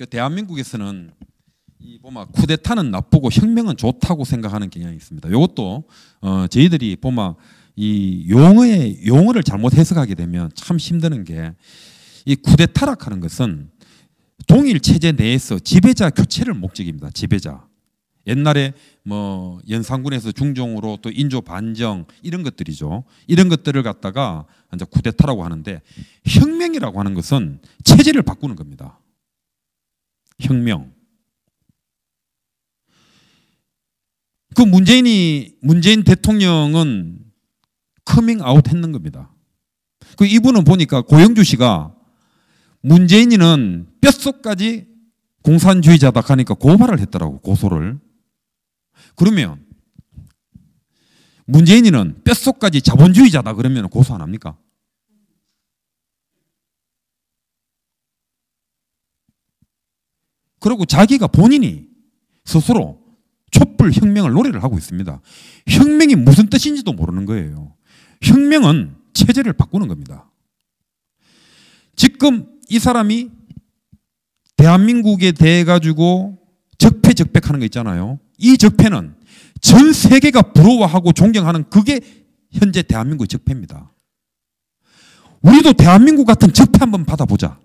그 대한민국에서는 이 보면 쿠데타는 나쁘고 혁명은 좋다고 생각하는 경향이 있습니다. 이것도 저희들이 보면 이 용어를 잘못 해석하게 되면 참 힘드는 게 이 쿠데타라 하는 것은 동일 체제 내에서 지배자 교체를 목적입니다. 지배자. 옛날에 뭐 연산군에서 중종으로 또 인조 반정 이런 것들이죠. 이런 것들을 갖다가 이제 쿠데타라고 하는데 혁명이라고 하는 것은 체제를 바꾸는 겁니다. 혁명. 그 문재인 대통령은 커밍 아웃 했는 겁니다. 그 이분은 보니까 고영주 씨가 문재인이는 뼛속까지 공산주의자다 하니까 고발을 했더라고, 고소를. 그러면 문재인이는 뼛속까지 자본주의자다 그러면 고소 안 합니까? 그리고 자기가 본인이 스스로 촛불 혁명을 노래를 하고 있습니다. 혁명이 무슨 뜻인지도 모르는 거예요. 혁명은 체제를 바꾸는 겁니다. 지금 이 사람이 대한민국에 대해 가지고 적폐적백하는 거 있잖아요. 이 적폐는 전 세계가 부러워하고 존경하는 그게 현재 대한민국의 적폐입니다. 우리도 대한민국 같은 적폐 한번 받아보자.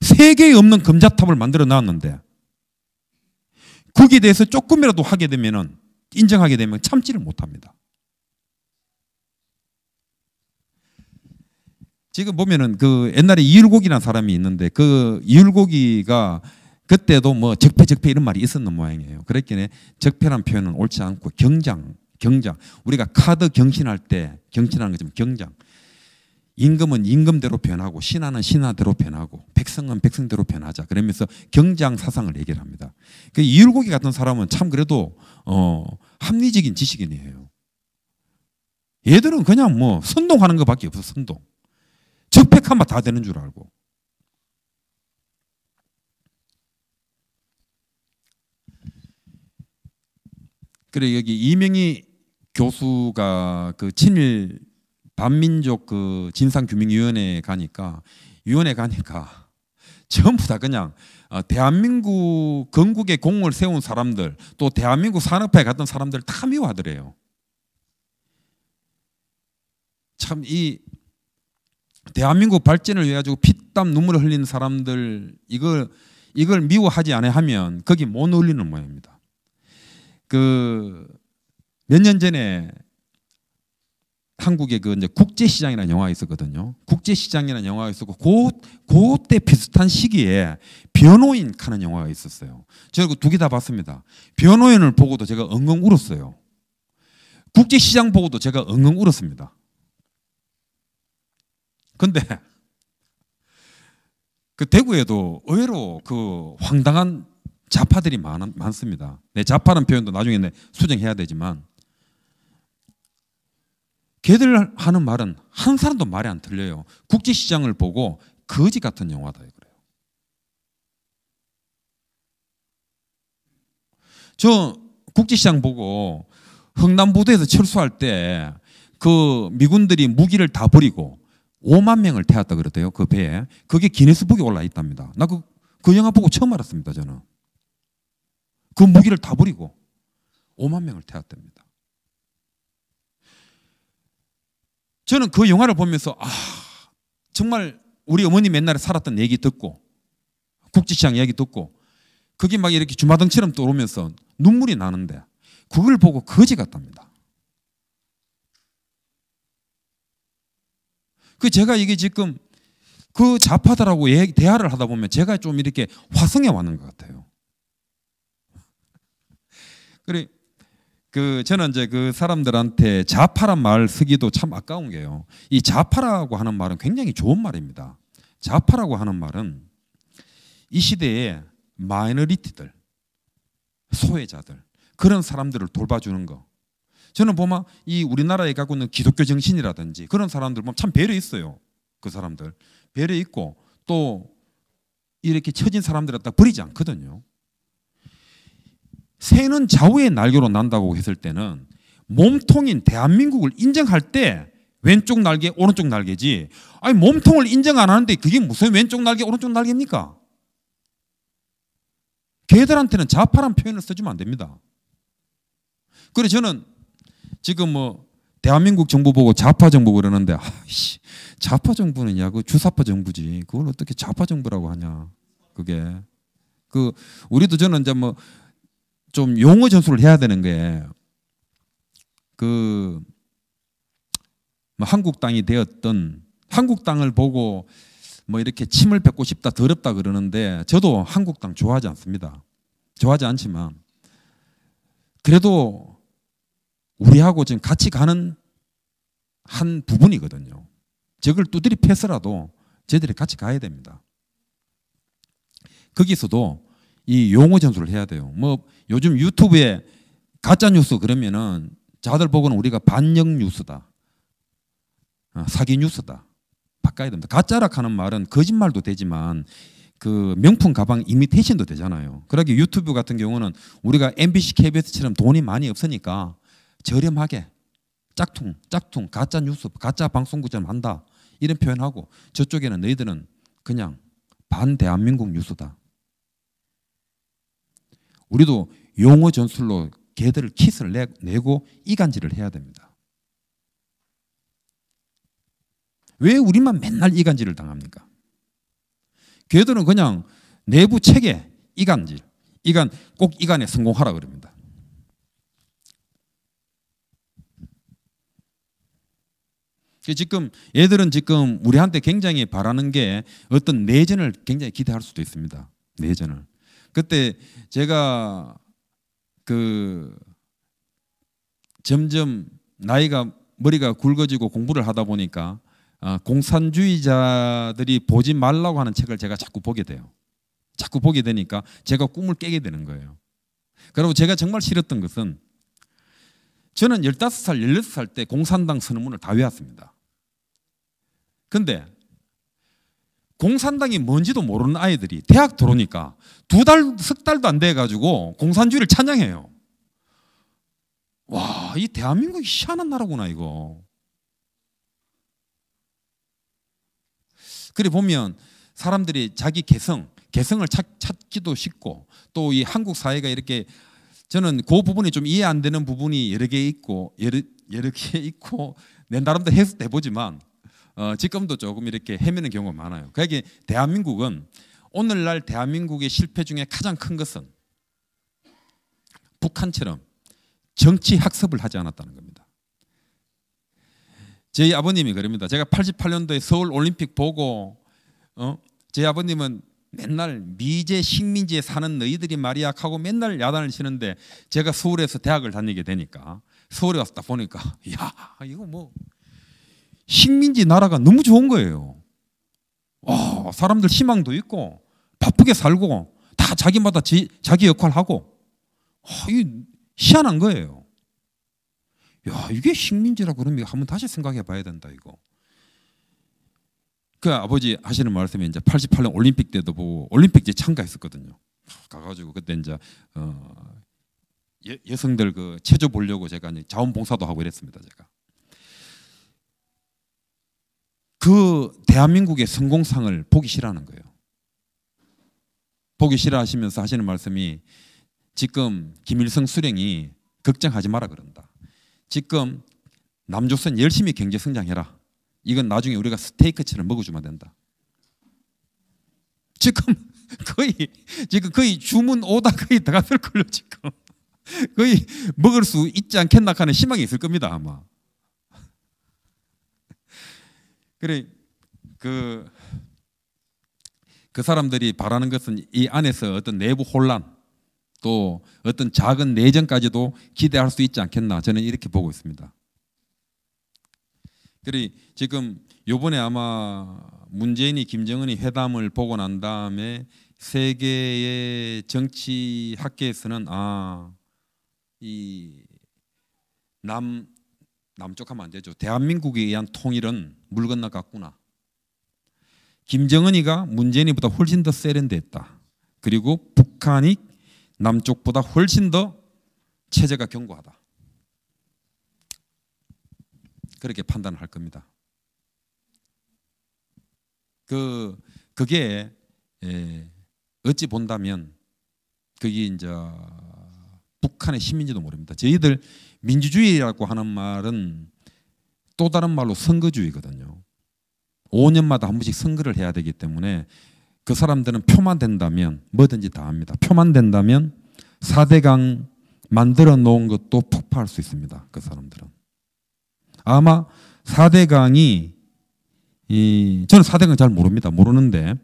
세계에 없는 금자탑을 만들어 놨는데 거기에 대해서 조금이라도 하게 되면은 인정하게 되면 참지를 못합니다. 지금 보면은 그 옛날에 이율곡이라는 사람이 있는데 그 이율곡이가 그때도 뭐 적폐 이런 말이 있었는 모양이에요. 그랬기에 적폐란 표현은 옳지 않고 경장. 우리가 카드 경신할 때 경신하는 것처럼 경장. 임금은 임금대로 변하고 신하는 신하대로 변하고 백성은 백성대로 변하자. 그러면서 경장 사상을 얘기를 합니다. 그 이율곡이 같은 사람은 참 그래도 합리적인 지식인이에요. 얘들은 그냥 뭐 선동하는 것밖에 없어. 선동. 적폐하면 다 되는 줄 알고. 그래 여기 이명희 교수가 그 친일 반민족 그 진상규명위원회에 가니까 전부 다 그냥 대한민국 건국의 공을 세운 사람들 또 대한민국 산업화에 갔던 사람들 다 미워하더래요. 참 이 대한민국 발전을 위해 가지고 피땀 눈물을 흘리는 사람들 이걸 미워하지 않아 하면 거기 못 어울리는 모양입니다. 그 몇 년 전에 한국에 그 이제 국제시장이라는 영화가 있었거든요. 국제시장이라는 영화가 있었고 그때 비슷한 시기에 변호인 하는 영화가 있었어요. 제가 두 개 다 봤습니다. 변호인을 보고도 제가 엉엉 울었어요. 국제시장 보고도 제가 엉엉 울었습니다. 근데 그 대구에도 의외로 그 황당한 좌파들이 많습니다. 내 좌파라는 표현도 나중에 수정해야 되지만 걔들 하는 말은 한 사람도 말이 안 틀려요. 국제시장을 보고 거지 같은 영화다 그래요. 저 국제시장 보고 흥남부두에서 철수할 때 그 미군들이 무기를 다 버리고 5만 명을 태웠다 그러대요. 그 배에. 그게 기네스북에 올라 있답니다. 나 그 영화 보고 처음 알았습니다. 저는. 그 무기를 다 버리고 5만 명을 태웠답니다. 저는 그 영화를 보면서 정말 우리 어머님 옛날에 살았던 얘기 듣고 국제시장 이야기 듣고 그게 막 이렇게 주마등처럼 떠오르면서 눈물이 나는데 그걸 보고 거지 같답니다. 그 제가 이게 지금 그 좌파들하고 대화를 하다 보면 제가 좀 이렇게 화성에 왔는 것 같아요. 그래 저는 이제 그 사람들한테 좌파란 말 쓰기도 참 아까운 게요. 이 좌파라고 하는 말은 굉장히 좋은 말입니다. 좌파라고 하는 말은 이 시대에 마이너리티들, 소외자들 그런 사람들을 돌봐주는 거. 저는 보면 이 우리나라에 갖고 있는 기독교 정신이라든지 그런 사람들 보면 참 배려 있어요. 그 사람들 배려 있고 또 이렇게 처진 사람들을 딱 버리지 않거든요. 새는 좌우의 날개로 난다고 했을 때는 몸통인 대한민국을 인정할 때 왼쪽 날개, 오른쪽 날개지. 아니 몸통을 인정 안 하는데 그게 무슨 왼쪽 날개, 오른쪽 날개입니까? 걔들한테는 좌파란 표현을 써주면 안 됩니다. 그래서 저는 지금 뭐 대한민국 정부 보고 좌파 정부 그러는데 아이씨, 좌파 정부는 야 그 주사파 정부지. 그걸 어떻게 좌파 정부라고 하냐. 그게 그 우리도 저는 이제 뭐 좀 용어 전수를 해야 되는 게 그 뭐 한국 땅이 되었던 한국 땅을 보고 뭐 이렇게 침을 뱉고 싶다 더럽다 그러는데 저도 한국 땅 좋아하지 않습니다. 좋아하지 않지만 그래도 우리하고 지금 같이 가는 한 부분이거든요. 저걸 두드리 패서라도 저희들이 같이 가야 됩니다. 거기서도 이 용어 전수를 해야 돼요. 뭐 요즘 유튜브에 가짜 뉴스 그러면은 자들 보고는 우리가 반영 뉴스다, 사기 뉴스다 바꿔야 됩니다. 가짜라 하는 말은 거짓말도 되지만 그 명품 가방 이미테이션도 되잖아요. 그러기 유튜브 같은 경우는 우리가 MBC, KBS처럼 돈이 많이 없으니까 저렴하게 짝퉁 가짜 뉴스, 가짜 방송국처럼 한다 이런 표현하고 저쪽에는 너희들은 그냥 반대한민국 뉴스다. 우리도 용어 전술로 걔들을 킷을 내고 이간질을 해야 됩니다. 왜 우리만 맨날 이간질을 당합니까? 걔들은 그냥 내부 체계 이간질, 꼭 이간에 성공하라 그럽니다. 지금 얘들은 지금 우리한테 굉장히 바라는 게 어떤 내전을 굉장히 기대할 수도 있습니다. 내전을. 그때 제가 그 점점 머리가 굵어지고 공부를 하다 보니까 공산주의자들이 보지 말라고 하는 책을 제가 자꾸 보게 돼요. 자꾸 보게 되니까 제가 꿈을 깨게 되는 거예요. 그리고 제가 정말 싫었던 것은 저는 15살, 16살 때 공산당 선언문을 다 외웠습니다. 근데 공산당이 뭔지도 모르는 아이들이 대학 들어오니까 석 달도 안 돼가지고 공산주의를 찬양해요. 와, 이 대한민국이 희한한 나라구나 이거. 그래 보면 사람들이 자기 개성을 찾기도 쉽고 또 이 한국 사회가 이렇게 저는 그 부분이 좀 이해 안 되는 부분이 여러 개 있고 내 나름대로 해석도 해보지만 지금도 조금 이렇게 헤매는 경우가 많아요. 그러니까 대한민국은 오늘날 대한민국의 실패 중에 가장 큰 것은 북한처럼 정치 학습을 하지 않았다는 겁니다. 저희 아버님이 그럽니다. 제가 88년도에 서울 올림픽 보고 저희 아버님은 맨날 미제 식민지에 사는 너희들이 말이야 하고 맨날 야단을 치는데 제가 서울에서 대학을 다니게 되니까 서울에 와서 딱 보니까 야 이거 뭐 식민지 나라가 너무 좋은 거예요. 와, 사람들 희망도 있고 바쁘게 살고 다 자기마다 자기 역할을 하고 이게 희한한 거예요. 야, 이게 식민지라 그러면 한번 다시 생각해 봐야 된다 이거. 그 아버지 하시는 말씀이 이제 88년 올림픽 때도 보고 올림픽에 참가했었거든요. 가가지고 그때 이제 여성들 그 체조 보려고 제가 이제 자원봉사도 하고 이랬습니다. 제가 그 대한민국의 성공상을 보기 싫어하는 거예요. 보기 싫어하시면서 하시는 말씀이 지금 김일성 수령이 걱정하지 마라 그런다. 지금 남조선 열심히 경제 성장해라. 이건 나중에 우리가 스테이크처럼 먹어주면 된다. 지금 거의 주문 오다 거의 들어갔을 걸요 지금. 거의 먹을 수 있지 않겠나 하는 희망이 있을 겁니다 아마. 그래 그 사람들이 바라는 것은 이 안에서 어떤 내부 혼란 또 어떤 작은 내전까지도 기대할 수 있지 않겠나 저는 이렇게 보고 있습니다. 그래 지금 요번에 아마 문재인이 김정은이 회담을 보고 난 다음에 세계의 정치 학계에서는 이 남쪽 하면 안 되죠. 대한민국에 의한 통일은 물 건너갔구나. 김정은이가 문재인이보다 훨씬 더 세련됐다. 그리고 북한이 남쪽보다 훨씬 더 체제가 견고하다. 그렇게 판단을 할 겁니다. 그게 어찌 본다면 그게 이제 북한의 시민인지도 모릅니다. 저희들 민주주의라고 하는 말은 또 다른 말로 선거주의거든요. 5년마다 한 번씩 선거를 해야 되기 때문에 그 사람들은 표만 된다면 뭐든지 다 합니다. 표만 된다면 4대강 만들어 놓은 것도 폭파할 수 있습니다. 그 사람들은. 아마 4대강이 저는 4대강 잘 모릅니다. 모르는데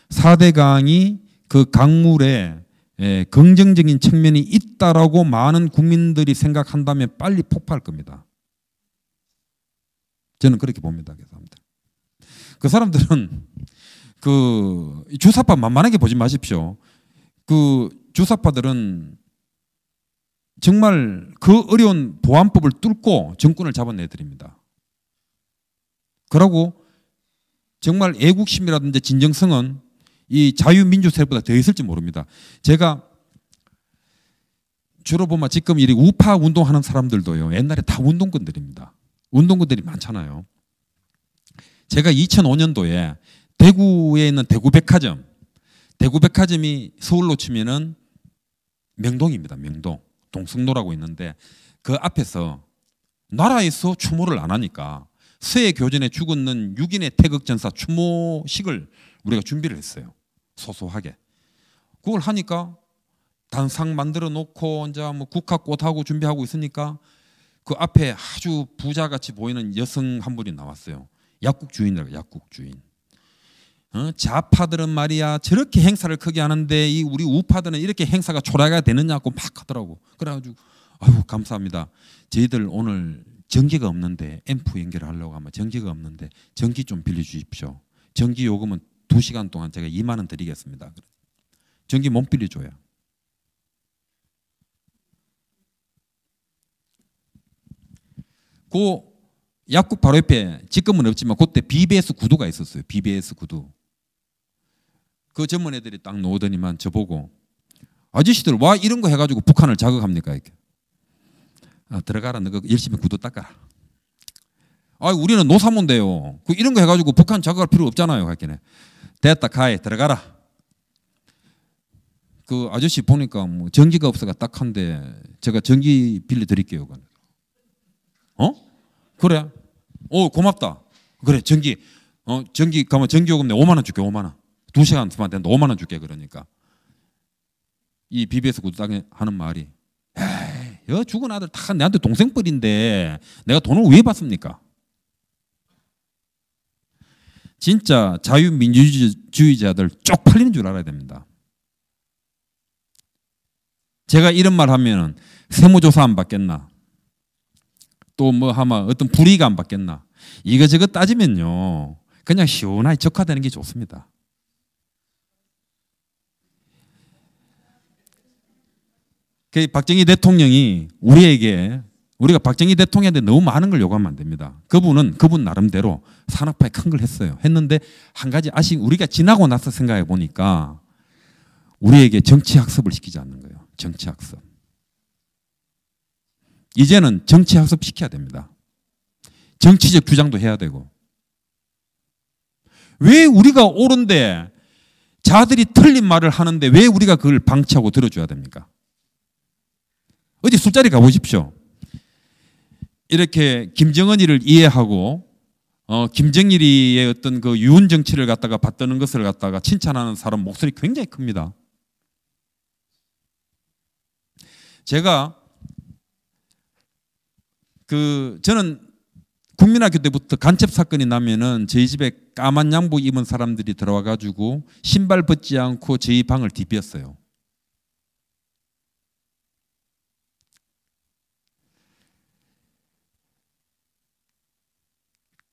4대강이 그 강물에 긍정적인 측면이 있다라고 많은 국민들이 생각한다면 빨리 폭파할 겁니다. 저는 그렇게 봅니다. 그 사람들은 그 주사파 만만하게 보지 마십시오. 그 주사파들은 정말 그 어려운 보안법을 뚫고 정권을 잡아내드립니다. 그러고 정말 애국심이라든지 진정성은 이 자유민주세력보다 더 있을지 모릅니다. 제가 주로 보면 지금 이 우파 운동하는 사람들도요, 옛날에 다 운동권들입니다. 운동권들이 많잖아요. 제가 2005년도에 대구에 있는 대구백화점, 대구백화점이 서울로 치면은 명동입니다. 명동. 동성로라고 있는데 그 앞에서 나라에서 추모를 안 하니까 서해 교전에 죽었는 6인의 태극전사 추모식을 우리가 준비를 했어요. 소소하게. 그걸 하니까 단상 만들어 놓고 이제 뭐 국화꽃하고 준비하고 있으니까 그 앞에 아주 부자같이 보이는 여성 한 분이 나왔어요. 약국 주인이라고. 약국 주인. 좌파들은 말이야 저렇게 행사를 크게 하는데 이 우리 우파들은 이렇게 행사가 초라하게 되느냐고 막 하더라고. 그래가지고 아유 감사합니다. 저희들 오늘 전기가 없는데 앰프 연결을 하려고 하면 전기가 없는데 전기 좀 빌려주십시오. 전기 요금은 2시간 동안 제가 2만 원 드리겠습니다. 전기 못 빌려줘요. 그 약국 바로 옆에 지금은 없지만 그때 BBS 구두가 있었어요. BBS 구두. 그 전문 애들이 딱 나오더니만 저보고 아저씨들 와 이런 거 해가지고 북한을 자극합니까? 이렇게. 들어가라. 너가 열심히 구두 닦아라. 우리는 노사모인데요. 이런 거 해가지고 북한 자극할 필요 없잖아요. 할게네. 됐다 가해 들어가라. 그 아저씨 보니까 뭐 전기가 없어가 딱한데 제가 전기 빌려 드릴게요. 그래. 고맙다. 그래 전기. 전기 가면 전기요금 내 5만 원 줄게. 5만 원. 2시간 쓰면 된다. 5만 원 줄게. 그러니까 이 BBS 구두당에 하는 말이 에이 죽은 아들 다 내한테 동생뻘인데 내가 돈을 왜 받습니까? 진짜 자유민주주의자들 쪽팔리는 줄 알아야 됩니다. 제가 이런 말 하면은 세무조사 안 받겠나? 또 뭐 하면 어떤 불이익 안 받겠나? 이거저거 따지면요 그냥 시원하게 적화되는 게 좋습니다. 그 박정희 대통령이 우리가 박정희 대통령한테 너무 많은 걸 요구하면 안 됩니다. 그분 나름대로 산업화에 큰 걸 했어요. 했는데 한 가지 우리가 지나고 나서 생각해 보니까 우리에게 정치학습을 시키지 않는 거예요. 정치학습. 이제는 정치학습 시켜야 됩니다. 정치적 주장도 해야 되고. 왜 우리가 옳은데 자들이 틀린 말을 하는데 왜 우리가 그걸 방치하고 들어줘야 됩니까? 어디 술자리 가보십시오. 이렇게 김정은이를 이해하고 김정일이의 어떤 그 유은 정치를 갖다가 받드는 것을 갖다가 칭찬하는 사람 목소리 굉장히 큽니다. 제가 저는 국민학교 때부터 간첩 사건이 나면은 저희 집에 까만 양복 입은 사람들이 들어와 가지고 신발 벗지 않고 저희 방을 디비었어요.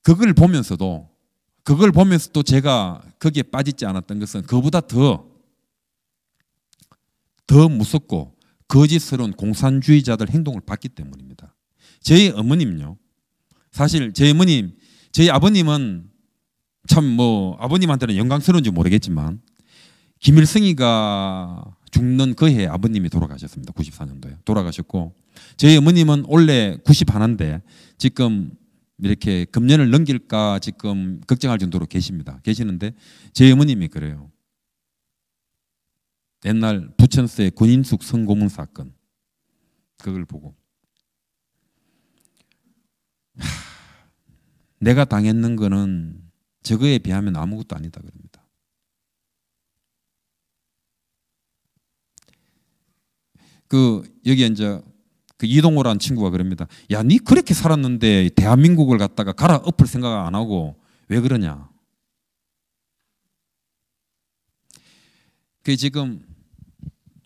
그걸 보면서도 제가 거기에 빠지지 않았던 것은 그보다 더 무섭고 거짓스러운 공산주의자들 행동을 봤기 때문입니다. 저희 어머님요. 사실 저희 아버님은 참 뭐 아버님한테는 영광스러운지 모르겠지만 김일성이가 죽는 그 해에 아버님이 돌아가셨습니다. 94년도에 돌아가셨고 저희 어머님은 원래 91인데 지금 이렇게 금년을 넘길까 지금 걱정할 정도로 계시는데 제 어머님이 그래요. 옛날 부천서의 권인숙 성고문 사건 그걸 보고 내가 당했는 거는 저거에 비하면 아무것도 아니다 그럽니다. 여기 이제 그 이동호라는 친구가 그럽니다. 야, 니 그렇게 살았는데 대한민국을 갖다가 갈아엎을 생각 안 하고 왜 그러냐? 그 지금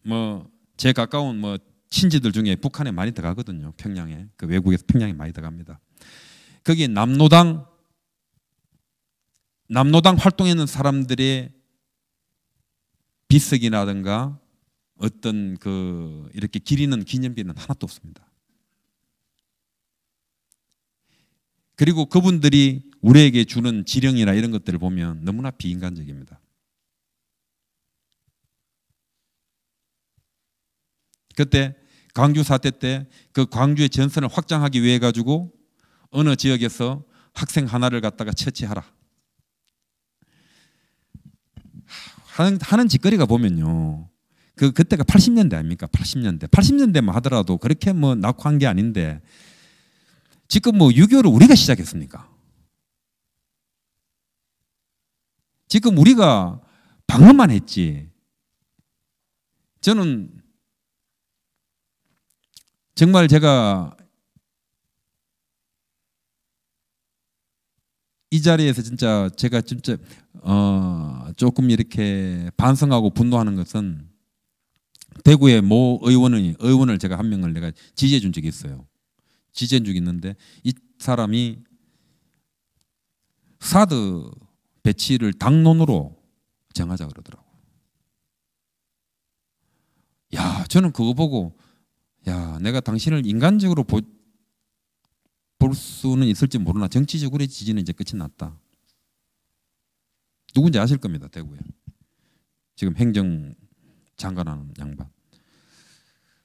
뭐 제 가까운 뭐 친지들 중에 북한에 많이 들어가거든요. 평양에 그 외국에서 평양에 많이 들어갑니다. 거기 남로당 활동했는 사람들의 비석이라든가 어떤 그 이렇게 기리는 기념비는 하나도 없습니다. 그리고 그분들이 우리에게 주는 지령이나 이런 것들을 보면 너무나 비인간적입니다. 그때 광주 사태 때 그 광주의 전선을 확장하기 위해 가지고 어느 지역에서 학생 하나를 갖다가 처치하라 하는 짓거리가 보면요. 그때가 80년대 아닙니까? 80년대만 하더라도 그렇게 뭐 낙후한 게 아닌데 지금 뭐 6.25를 우리가 시작했습니까? 지금 우리가 방어만 했지. 저는 정말 제가 이 자리에서 제가 진짜 조금 이렇게 반성하고 분노하는 것은 대구의 모 의원을 제가 한 명을 내가 지지해 준 적이 있어요. 지지해 준 적이 있는데 이 사람이 사드 배치를 당론으로 정하자 그러더라고요. 야, 저는 그거 보고 야, 내가 당신을 인간적으로 볼 수는 있을지 모르나 정치적으로의 지지는 이제 끝이 났다. 누군지 아실 겁니다. 대구에. 지금 행정장관하는 양반.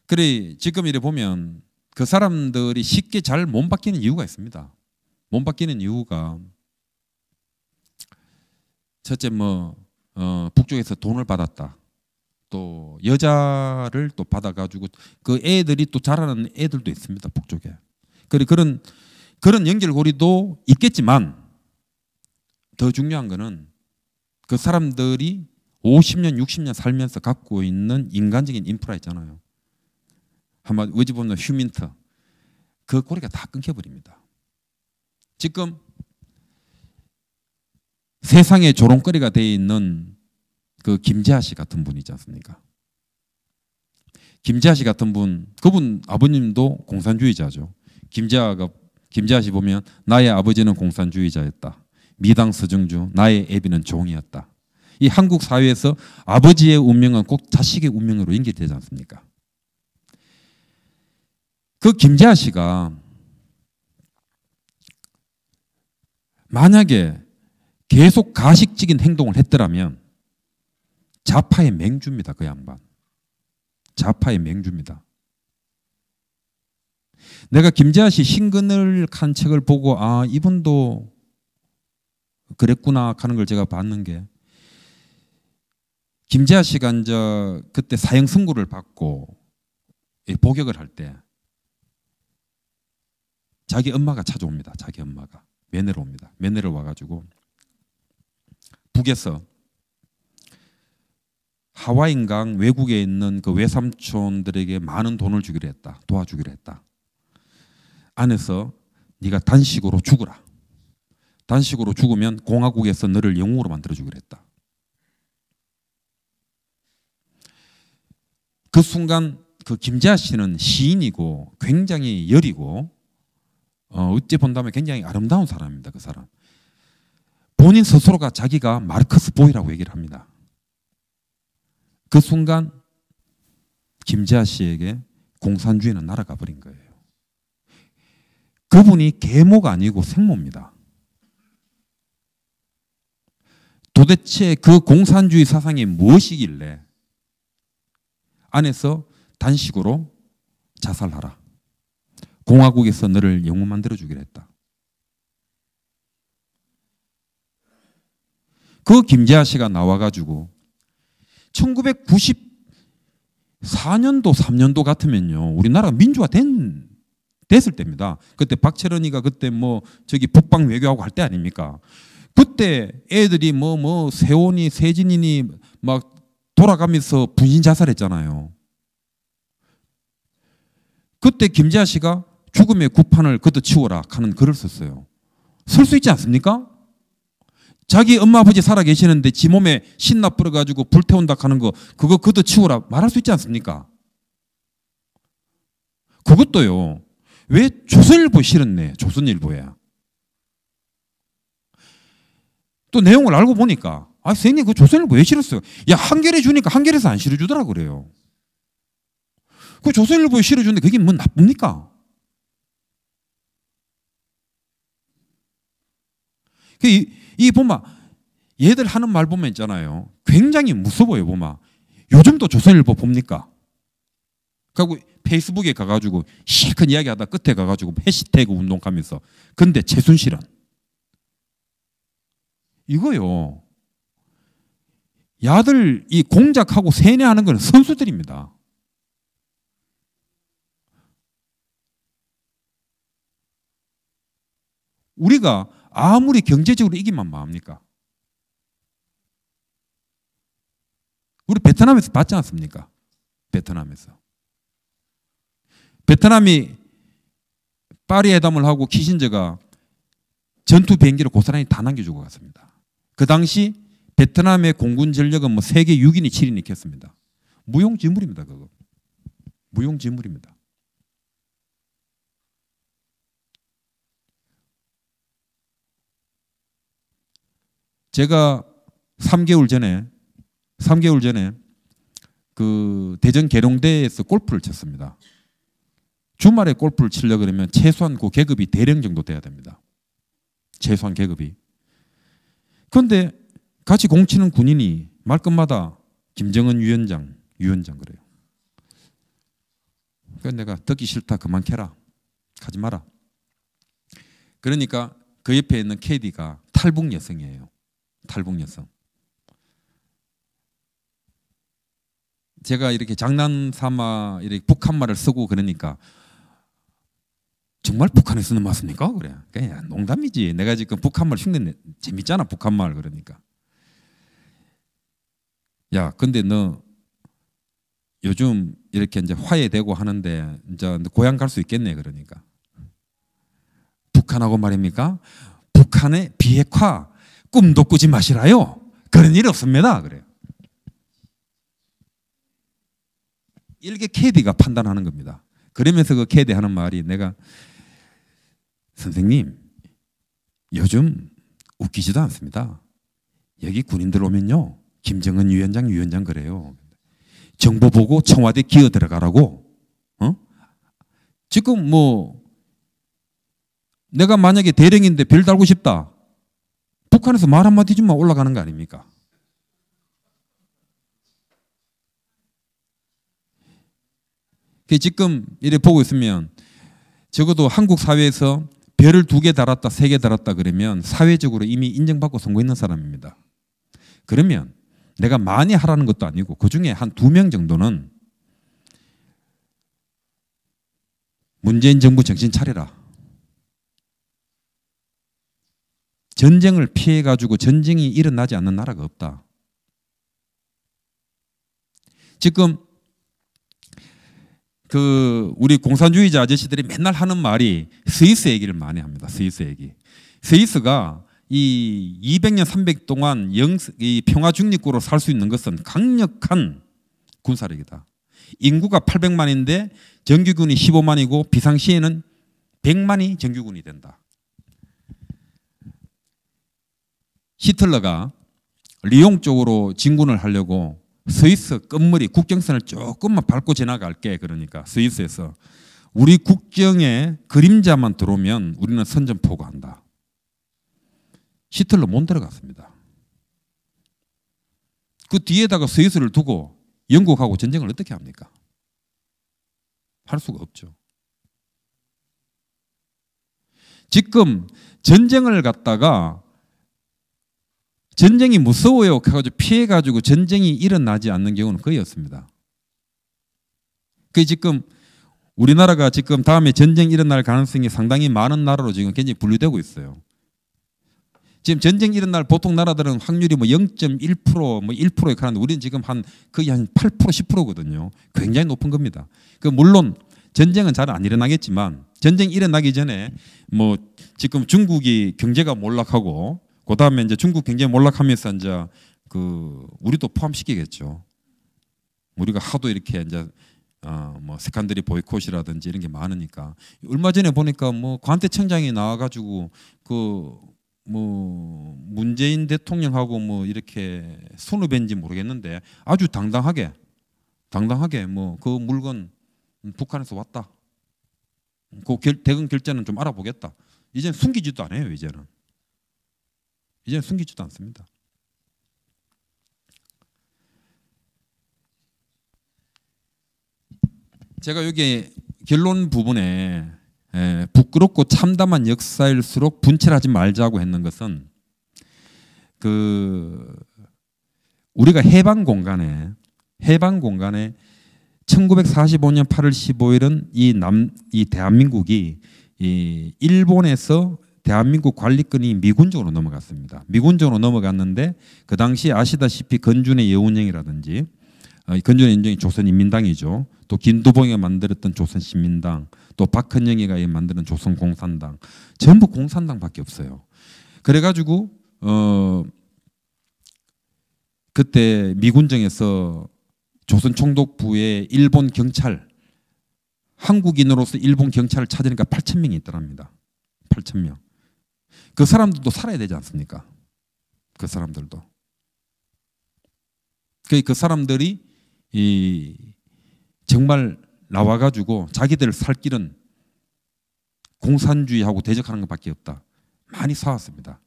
그래 지금 이래 보면 그 사람들이 쉽게 잘 못 바뀌는 이유가 있습니다. 못 바뀌는 이유가 첫째 북쪽에서 돈을 받았다. 또 여자를 또 받아가지고 그 애들이 또 자라는 애들도 있습니다. 북쪽에. 그런 연결고리도 있겠지만 더 중요한 거는 그 사람들이 50년, 60년 살면서 갖고 있는 인간적인 인프라 있잖아요. 한마디 어찌 보면 휴민트. 그 고리가 다 끊겨버립니다. 지금 세상에 조롱거리가 되어 있는 그 김재하 씨 같은 분이지 않습니까? 김재하 씨 같은 그분 아버님도 공산주의자죠. 김재하 씨 보면 나의 아버지는 공산주의자였다. 미당 서정주, 나의 애비는 종이었다. 이 한국 사회에서 아버지의 운명은 꼭 자식의 운명으로 연결되지 않습니까? 그 김재하 씨가 만약에 계속 가식적인 행동을 했더라면 좌파의 맹주입니다. 그 양반. 좌파의 맹주입니다. 내가 김재하 씨 신근을 칸 책을 보고 아 이분도 그랬구나 하는 걸 제가 봤는 게 김재하 씨가 이제 그때 사형 선고를 받고 복역을 할 때 자기 엄마가 찾아옵니다. 자기 엄마가 면회로 옵니다. 면회를 와가지고 북에서 하와이인강 외국에 있는 그 외삼촌들에게 많은 돈을 주기로 했다. 도와주기로 했다. 안에서 네가 단식으로 죽어라. 단식으로 죽으면 공화국에서 너를 영웅으로 만들어주기로 했다. 그 순간 그 김재하 씨는 시인이고 굉장히 여리고 어찌 본다면 굉장히 아름다운 사람입니다. 그 사람. 본인 스스로가 자기가 마르크스 보이라고 얘기를 합니다. 그 순간 김재하 씨에게 공산주의는 날아가 버린 거예요. 그분이 계모가 아니고 생모입니다. 도대체 그 공산주의 사상이 무엇이길래 안에서 단식으로 자살하라. 공화국에서 너를 영웅 만들어주기로 했다. 그 김재하 씨가 나와가지고 1994년도 3년도 같으면요, 우리나라가 민주화 됐을 때입니다. 그때 박철원이가 그때 뭐 저기 북방 외교하고 할 때 아닙니까? 그때 애들이 세원이 세진이니 막 돌아가면서 분신 자살했잖아요. 그때 김재하 씨가 죽음의 구판을 걷어치워라 하는 글을 썼어요. 쓸 수 있지 않습니까? 자기 엄마 아버지 살아 계시는데 지 몸에 신나 뿌려가지고 불태운다 하는 거 그거 걷어치워라 말할 수 있지 않습니까? 그것도요. 왜 조선일보에 실었네. 조선일보에. 또 내용을 알고 보니까 선생님 그 조선일보 왜 실었어요? 야, 한겨레 주니까 한겨레에서 안 실어주더라 그래요. 그 조선일보에 실어주는데 그게 뭐 나쁩니까? 이 보마 얘들 하는 말 보면 있잖아요. 굉장히 무서워요. 보마 요즘도 조선일보 봅니까? 그리고 페이스북에 가가지고 실컷 이야기하다 끝에 가가지고 해시태그 운동하면서 근데 최순실은 이거요. 야들 이 공작하고 세뇌하는 건 선수들입니다. 우리가 아무리 경제적으로 이기만 뭐합니까? 우리 베트남에서 봤지 않습니까? 베트남에서. 베트남이 파리 회담을 하고 키신저가 전투 비행기를 고스란히 다 남겨주고 갔습니다. 그 당시 베트남의 공군 전력은 뭐 세계 6인이 7인이 켰습니다. 무용지물입니다. 그거. 무용지물입니다. 제가 3개월 전에 그 대전 계룡대에서 골프를 쳤습니다. 주말에 골프를 치려고 그러면 최소한 그 계급이 대령 정도 돼야 됩니다. 최소한 계급이. 그런데 같이 공치는 군인이 말끝마다 김정은 위원장 그래요. 그래서 내가 듣기 싫다 그만 캐라. 가지 마라. 그러니까 그 옆에 있는 캐디가 탈북 여성이에요. 탈북 여성. 제가 이렇게 장난삼아 이렇게 북한말을 쓰고 그러니까 정말 북한에 쓰는 맞습니까? 그래. 그냥 농담이지. 내가 지금 북한말 흉내 재밌잖아. 북한말 그러니까. 야, 근데 너 요즘 이렇게 이제 화해되고 하는데 이제 고향 갈 수 있겠네 그러니까. 북한하고 말입니까? 북한의 비핵화 꿈도 꾸지 마시라요. 그런 일 없습니다. 그래요. 이렇게 캐디가 판단하는 겁니다. 그러면서 그 캐디 하는 말이 내가 선생님 요즘 웃기지도 않습니다. 여기 군인들 오면요. 김정은 위원장 그래요. 정보 보고 청와대 기어 들어가라고. 지금 뭐 내가 만약에 대령인데 별 달고 싶다. 북한에서 말 한마디 좀 올라가는 거 아닙니까? 지금 이래 보고 있으면 적어도 한국 사회에서 별을 2개 달았다 3개 달았다 그러면 사회적으로 이미 인정받고 선거있는 사람입니다. 그러면 내가 많이 하라는 것도 아니고 그중에 한 2명 정도는 문재인 정부 정신 차려라. 전쟁을 피해가지고 전쟁이 일어나지 않는 나라가 없다. 지금 그 우리 공산주의자 아저씨들이 맨날 하는 말이 스위스 얘기를 많이 합니다. 스위스 얘기. 스위스가 이 200년 300 동안 이 평화 중립국으로 살 수 있는 것은 강력한 군사력이다. 인구가 800만인데 정규군이 15만이고 비상시에는 100만이 정규군이 된다. 히틀러가 리옹 쪽으로 진군을 하려고 스위스 끝머리 국경선을 조금만 밟고 지나갈게. 그러니까 스위스에서 우리 국경에 그림자만 들어오면 우리는 선전포고한다. 히틀러 못 들어갔습니다. 그 뒤에다가 스위스를 두고 영국하고 전쟁을 어떻게 합니까? 할 수가 없죠. 지금 전쟁을 갖다가 전쟁이 무서워요. 그래가지고 피해가지고 전쟁이 일어나지 않는 경우는 거의 없습니다. 그 지금 우리나라가 지금 다음에 전쟁 일어날 가능성이 상당히 많은 나라로 지금 굉장히 분류되고 있어요. 지금 전쟁 일어날 보통 나라들은 확률이 뭐 0.1%, 뭐 1%에 가는데 우리는 지금 거의 한 8%, 10%거든요. 굉장히 높은 겁니다. 그 물론 전쟁은 잘 안 일어나겠지만 전쟁 일어나기 전에 뭐 지금 중국이 경제가 몰락하고 그 다음에 이제 중국 경제 몰락하면서 이제 그 우리도 포함시키겠죠. 우리가 하도 이렇게 이제 뭐 세컨더리 보이콧이라든지 이런 게 많으니까 얼마 전에 보니까 뭐 관세청장이 나와가지고 그 뭐 문재인 대통령하고 뭐 이렇게 손을 뵌지 모르겠는데 아주 당당하게 뭐 그 물건 북한에서 왔다. 그 대응 결제는 좀 알아보겠다. 이제는 숨기지도 않아요. 이제는 숨기지도 않습니다. 제가 여기 결론 부분에 부끄럽고 참담한 역사일수록 분칠하지 말자고 했는 것은 그 우리가 해방 공간에 1945년 8월 15일은 이 대한민국이 이 일본에서 대한민국 관리권이 미군적으로 넘어갔습니다. 미군적으로 넘어갔는데 그 당시 아시다시피 건준의 여운형이라든지 건준의 여운형이 조선인민당이죠. 또 김두봉이가 만들었던 조선신민당, 또 박헌영이가 만드는 조선공산당, 전부 공산당밖에 없어요. 그래가지고 그때 미군정에서 조선 총독부의 일본 경찰, 한국인으로서 일본 경찰을 찾으니까 8,000명이 있더랍니다. 8,000명. 그 사람들도 살아야 되지 않습니까? 그 사람들도. 그 사람들이 정말 나와가지고 자기들 살 길은 공산주의하고 대적하는 것밖에 없다. 많이 싸웠습니다.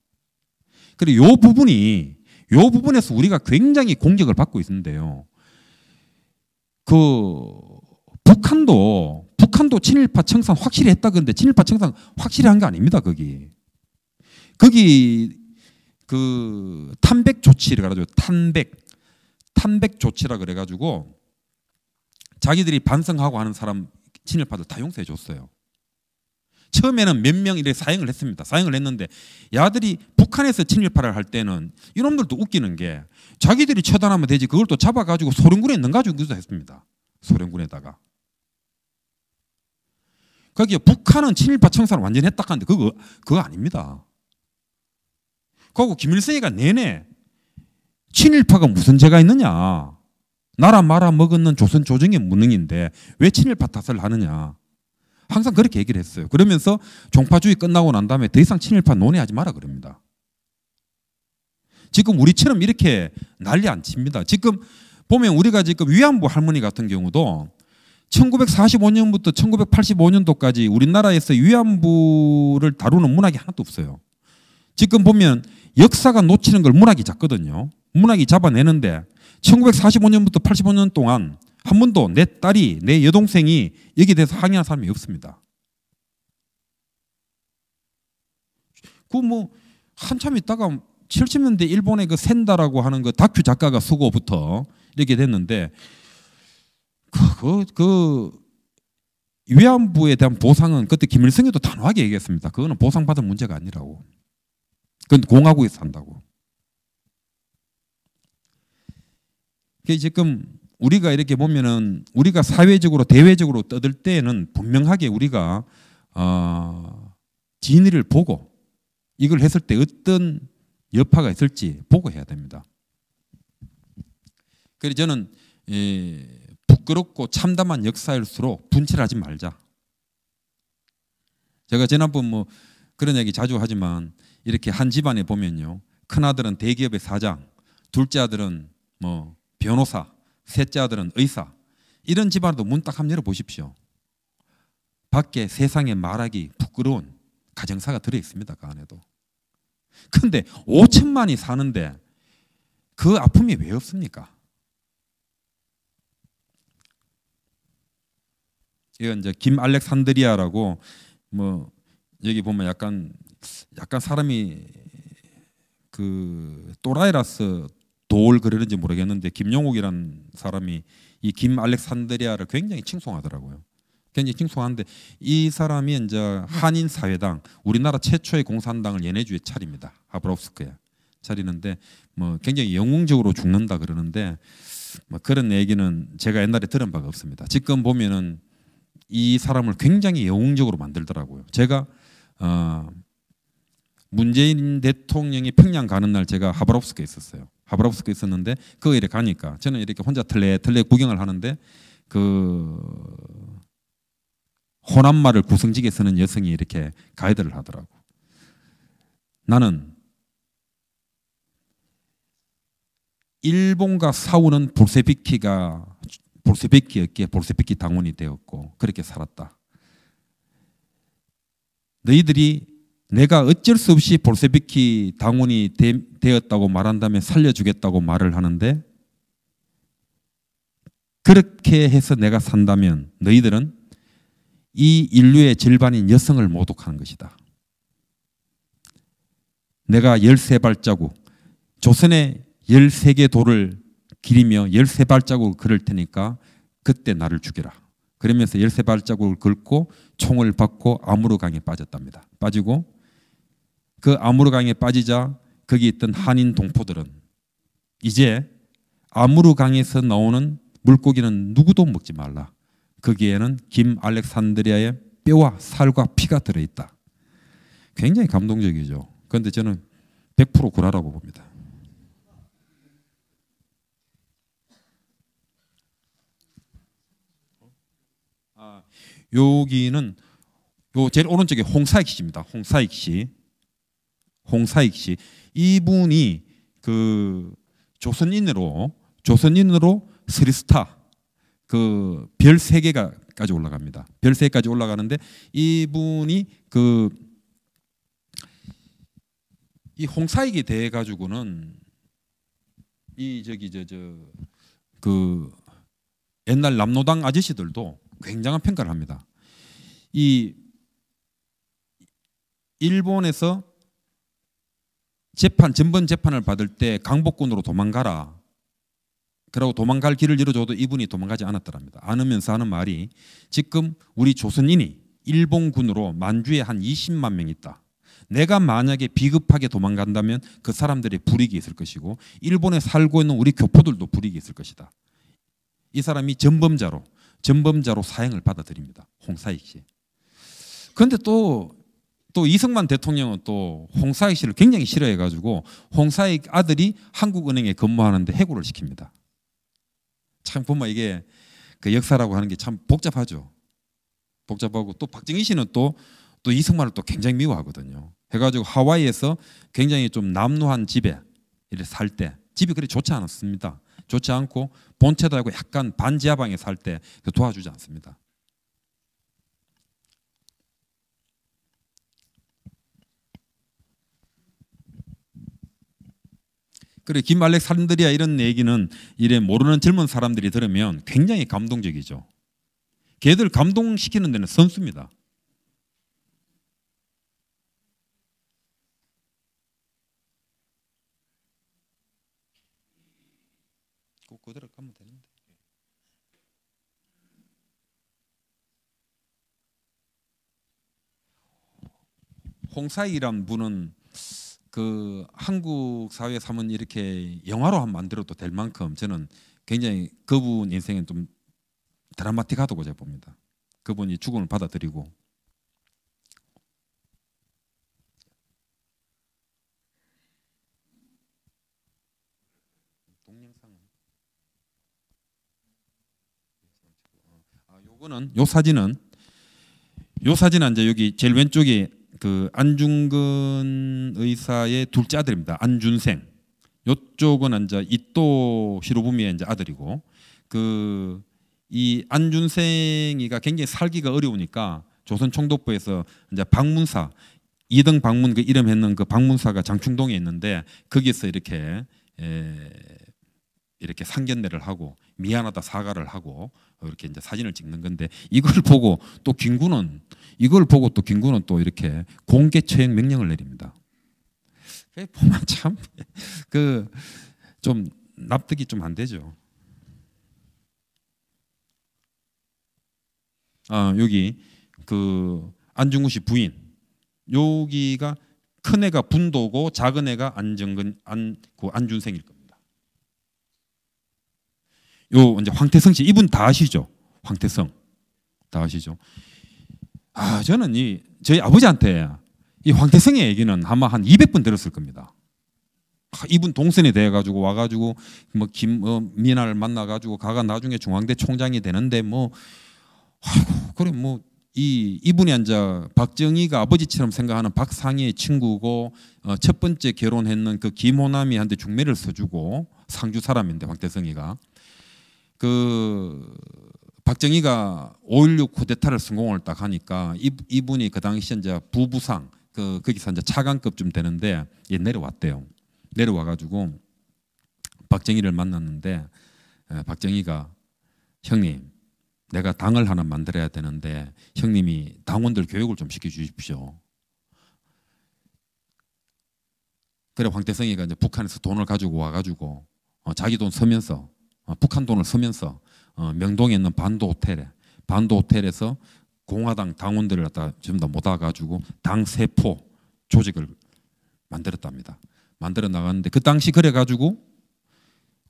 그리고 요 부분에서 우리가 굉장히 공격을 받고 있는데요. 그 북한도 친일파 청산 확실히 했다 그런데 친일파 청산 확실히 한 게 아닙니다. 거기 그 탄백 조치를 가지고 탄백 조치라 그래가지고 자기들이 반성하고 하는 사람 친일파들 다 용서해 줬어요. 처음에는 몇 명 이렇게 사형을 했습니다. 사형을 했는데 야들이 북한에서 친일파를 할 때는 이놈들도 웃기는 게 자기들이 처단하면 되지 그걸 또 잡아가지고 소련군에 넣어가지고 했습니다. 소련군에다가. 거기에 북한은 친일파 청산을 완전히 했다 하는데 그거 아닙니다. 그리고 김일성이가 내내 친일파가 무슨 죄가 있느냐. 나라 말아 먹었는 조선 조정의 무능인데 왜 친일파 탓을 하느냐. 항상 그렇게 얘기를 했어요. 그러면서 종파주의 끝나고 난 다음에 더 이상 친일파 논의하지 마라 그럽니다. 지금 우리처럼 이렇게 난리 안 칩니다. 지금 보면 우리가 지금 위안부 할머니 같은 경우도 1945년부터 1985년도까지 우리나라에서 위안부를 다루는 문학이 하나도 없어요. 지금 보면 역사가 놓치는 걸 문학이 잡거든요. 문학이 잡아내는데 1945년부터 85년 동안 한 번도 내 딸이, 내 여동생이 여기에 대해서 항의한 사람이 없습니다. 그 뭐 한참 있다가 70년대 일본의 그 센다라고 하는 그 다큐 작가가 쓰고부터 이렇게 됐는데 그 위안부에 대한 보상은 그때 김일성이도 단호하게 얘기했습니다. 그거는 보상받을 문제가 아니라고. 그건 공화국에서 한다고. 지금 우리가 이렇게 보면은 우리가 사회적으로 대외적으로 떠들 때에는 분명하게 우리가 진위를 보고 이걸 했을 때 어떤 여파가 있을지 보고 해야 됩니다. 그래서 저는 부끄럽고 참담한 역사일수록 분칠하지 말자. 제가 지난번 뭐 그런 얘기 자주 하지만 이렇게 한 집안에 보면요, 큰 아들은 대기업의 사장, 둘째 아들은 뭐 변호사, 셋째 아들은 의사. 이런 집안도 문 딱 한번 열어보십시오. 밖에 세상에 말하기 부끄러운 가정사가 들어있습니다. 그 안에도. 근데 5천만이 사는데 그 아픔이 왜 없습니까? 이건 이제 김 알렉산드리아라고 뭐 여기 보면 약간 사람이 그 또라이라서 도를 그러는지 모르겠는데 김용욱이라는 사람이 이 김 알렉산드리아를 굉장히 칭송하더라고요. 굉장히 칭송하는데 이 사람이 이제 한인 사회당 우리나라 최초의 공산당을 연해주에 차립니다. 하브롭스크에 차리는데 뭐 굉장히 영웅적으로 죽는다 그러는데 뭐 그런 얘기는 제가 옛날에 들은 바가 없습니다. 지금 보면은 이 사람을 굉장히 영웅적으로 만들더라고요. 제가 문재인 대통령이 평양 가는 날 제가 하바롭스크에 있었어요. 하바롭스크에 있었는데 그 일에 가니까 저는 이렇게 혼자 털레 구경을 하는데 그 호남말을 구성지게 쓰는 여성이 이렇게 가이드를 하더라고. 나는 일본과 싸우는 볼셰비키였기에 볼셰비키 당원이 되었고 그렇게 살았다. 너희들이 내가 어쩔 수 없이 볼셰비키 당원이 되었다고 말한다면 살려주겠다고 말을 하는데 그렇게 해서 내가 산다면 너희들은 이 인류의 절반인 여성을 모독하는 것이다. 내가 13발자국 조선의 13개 돌을 기리며 13발자국을 걸을 테니까 그때 나를 죽여라. 그러면서 13발자국을 긁고 총을 받고 아무르강에 빠졌답니다. 빠지고 그 아무르강에 빠지자 거기 있던 한인 동포들은 이제 아무르강에서 나오는 물고기는 누구도 먹지 말라. 거기에는 김 알렉산드리아의 뼈와 살과 피가 들어있다. 굉장히 감동적이죠. 그런데 저는 100% 구라라고 봅니다. 여기는 요 제일 오른쪽에 홍사익 씨입니다. 홍사익 씨. 이분이 그 조선인으로 스리스타 그 별 3개까지 올라갑니다. 별 3개까지 올라가는데 이분이 이 홍사익에 대해 가지고는 이 그 옛날 남로당 아저씨들도 굉장한 평가를 합니다. 이 일본에서 전번 재판을 받을 때 강복군으로 도망가라. 그러고 도망갈 길을 열어줘도 이분이 도망가지 않았더랍니다. 않으면서 하는 말이 지금 우리 조선인이 일본군으로 만주에 한 20만 명 있다. 내가 만약에 비급하게 도망간다면 그 사람들의 불이익이 있을 것이고 일본에 살고 있는 우리 교포들도 불이익이 있을 것이다. 이 사람이 전범자로 사형을 받아들입니다. 홍사익 씨. 그런데 또 이승만 대통령은 또 홍사익 씨를 굉장히 싫어해가지고 홍사익 아들이 한국은행에 근무하는데 해고를 시킵니다. 참 보면 이게 그 역사라고 하는 게 참 복잡하죠. 복잡하고 또 박정희 씨는 또 이승만을 또 굉장히 미워하거든요. 해가지고 하와이에서 굉장히 좀 남루한 집에 이렇게 살 때 집이 그리 좋지 않았습니다. 좋지 않고 본체도 알고 약간 반지하방에 살 때 도와주지 않습니다. 그래 김 알렉산드리아 이런 얘기는 이래 모르는 젊은 사람들이 들으면 굉장히 감동적이죠. 걔들 감동시키는 데는 선수입니다. 그대로 가면 되는데. 홍사익이란 분은 그 한국 사회에서 한번 이렇게 영화로 한번 만들어도 될 만큼 저는 굉장히 그분 인생은 좀 드라마틱하다고 제가 봅니다. 그분이 죽음을 받아들이고 동영상은 요 사진은 이제 여기 제일 왼쪽에 그 안중근 의사의 둘째 아들입니다. 안준생. 요쪽은 이제 이토 히로부미의 이제 아들이고 이 안준생이가 굉장히 살기가 어려우니까 조선 총독부에서 이제 방문사 2등 방문 그 이름 했는 그 방문사가 장충동에 있는데 거기서 이렇게 상견례를 하고 미안하다 사과를 하고 이렇게 이제 사진을 찍는 건데 이걸 보고 또 김군은 또 이렇게 공개 처형 명령을 내립니다. 보면 참 그 좀 납득이 좀 안 되죠. 여기 그 안중근 씨 부인, 여기가 큰 애가 분도고 작은 애가 안준생일 겁니다. 요 이제 황태성 씨, 이분 다 아시죠? 황태성 다 아시죠? 저는 저희 아버지한테 이 황태성의 얘기는 아마 한 200번 들었을 겁니다. 이분 동선이 돼가지고 와가지고 뭐 김민아를 만나가지고 가가 나중에 중앙대 총장이 되는데 뭐 그래 뭐 이분이 이제 박정희가 아버지처럼 생각하는 박상희의 친구고 첫 번째 결혼했는 그 김호남이한테 중매를 써주고 상주 사람인데 황태성이가 그 박정희가 5.16 쿠데타를 성공을 딱 하니까 이분이 그 당시 이제 부부상 거기서 이제 차관급쯤 되는데 내려왔대요. 내려와가지고 박정희를 만났는데 박정희가 형님 내가 당을 하나 만들어야 되는데 형님이 당원들 교육을 좀 시켜주십시오. 그래 황태성이가 이제 북한에서 돈을 가지고 와가지고 자기 돈 쓰면서 북한 돈을 쓰면서 명동에 있는 반도 호텔에서 공화당 당원들을 갖다 전부 다 모아가지고 당 세포 조직을 만들었답니다. 만들어 나갔는데 그 당시 그래가지고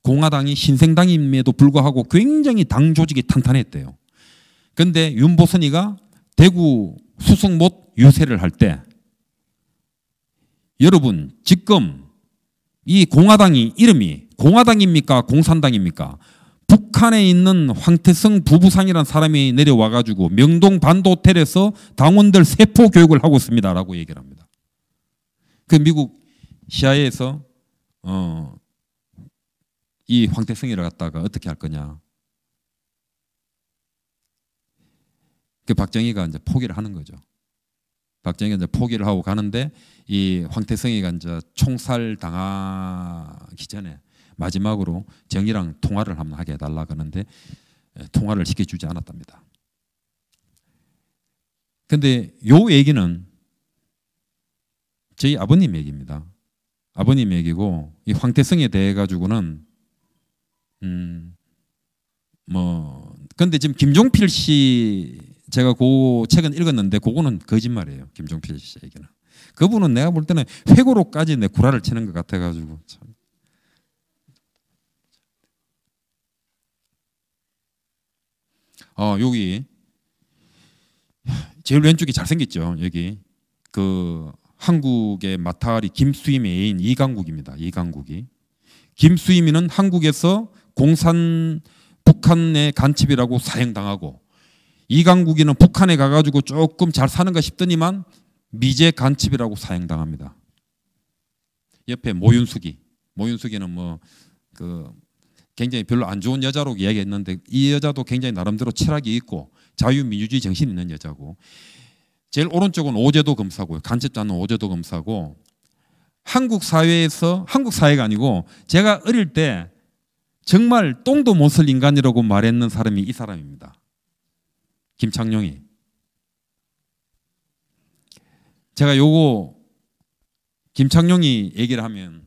공화당이 신생당임에도 불구하고 굉장히 당 조직이 탄탄했대요. 그런데 윤보선이가 대구 수성못 유세를 할 때 여러분 지금 이 공화당이 이름이 공화당입니까 공산당입니까? 북한에 있는 황태성 부부상이라는 사람이 내려와가지고 명동 반도 호텔에서 당원들 세포 교육을 하고 있습니다라고 얘기를 합니다. 그 미국 CIA에서 이 황태성이를 갖다가 어떻게 할 거냐? 그 박정희가 이제 포기를 하는 거죠. 박정희가 이제 포기를 하고 가는데 이 황태성이가 이제 총살 당하기 전에 마지막으로 정의랑 통화를 한번 하게 해달라 그러는데 통화를 시켜주지 않았답니다. 근데 요 얘기는 저희 아버님 얘기입니다. 아버님 얘기고 이 황태성에 대해 가지고는 근데 지금 김종필 씨 제가 그 책은 읽었는데 그거는 거짓말이에요. 김종필 씨 얘기는. 그분은 내가 볼 때는 회고로까지 내 구라를 치는 것 같아가지고 참. 여기 제일 왼쪽이 잘생겼죠. 여기 그 한국의 마타리 김수임의 애인 이강국입니다. 이강국이 김수임이는 한국에서 북한의 간첩이라고 사형당하고 이강국이는 북한에 가가지고 조금 잘 사는가 싶더니만 미제 간첩이라고 사형당합니다. 옆에 모윤숙이는 뭐 그 굉장히 별로 안 좋은 여자로 이야기했는데 이 여자도 굉장히 나름대로 철학이 있고 자유민주주의 정신이 있는 여자고 제일 오른쪽은 오제도 검사고요. 간첩자는 오제도 검사고 한국 사회가 아니고 제가 어릴 때 정말 똥도 못 쓸 인간이라고 말했는 사람이 이 사람입니다. 김창룡이. 제가 요거 김창룡이 얘기를 하면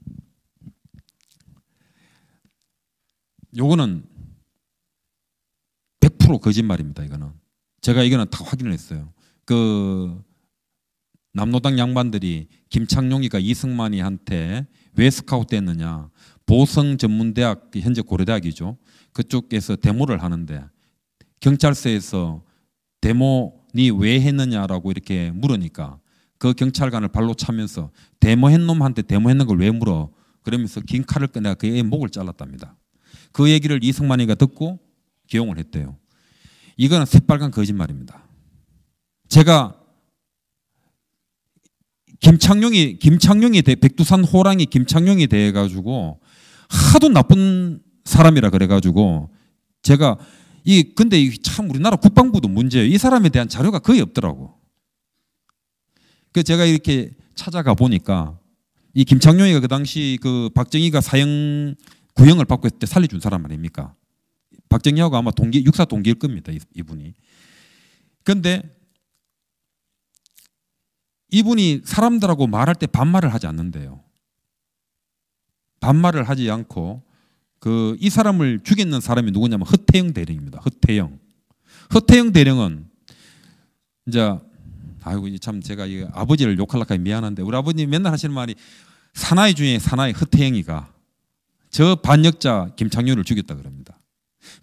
요거는 100% 거짓말입니다. 이거는 제가 이거는 다 확인을 했어요. 그 남노당 양반들이 김창룡이가 이승만이한테 왜 스카우트 했느냐, 보성전문대학 현재 고려대학이죠. 그쪽에서 데모를 하는데 경찰서에서 데모니 왜 했느냐라고 이렇게 물으니까 그 경찰관을 발로 차면서 데모한 놈한테 데모했는 걸 왜 물어? 그러면서 긴 칼을 꺼내 그의 목을 잘랐답니다. 그 얘기를 이승만이가 듣고 기용을 했대요. 이거는 새빨간 거짓말입니다. 제가 김창룡이 백두산 호랑이 김창룡이 돼 가지고 하도 나쁜 사람이라 그래 가지고 제가 근데 참 우리나라 국방부도 문제예요. 이 사람에 대한 자료가 거의 없더라고. 그 제가 이렇게 찾아가 보니까 이 김창룡이가 그 당시 그 박정희가 사형 구형을 받고 했을 때 살려준 사람 아닙니까? 박정희하고 아마 육사 동기일 겁니다. 이분이. 그런데 이분이 사람들하고 말할 때 반말을 하지 않는데요. 반말을 하지 않고 이 사람을 죽였는 사람이 누구냐면 허태영 대령입니다. 허태영 대령은 이제 아이고 참 제가 이 아버지를 욕하려고 하니 미안한데 우리 아버님 맨날 하시는 말이 사나이 중에 사나이 허태영이가 저 반역자 김창룡을 죽였다 그럽니다.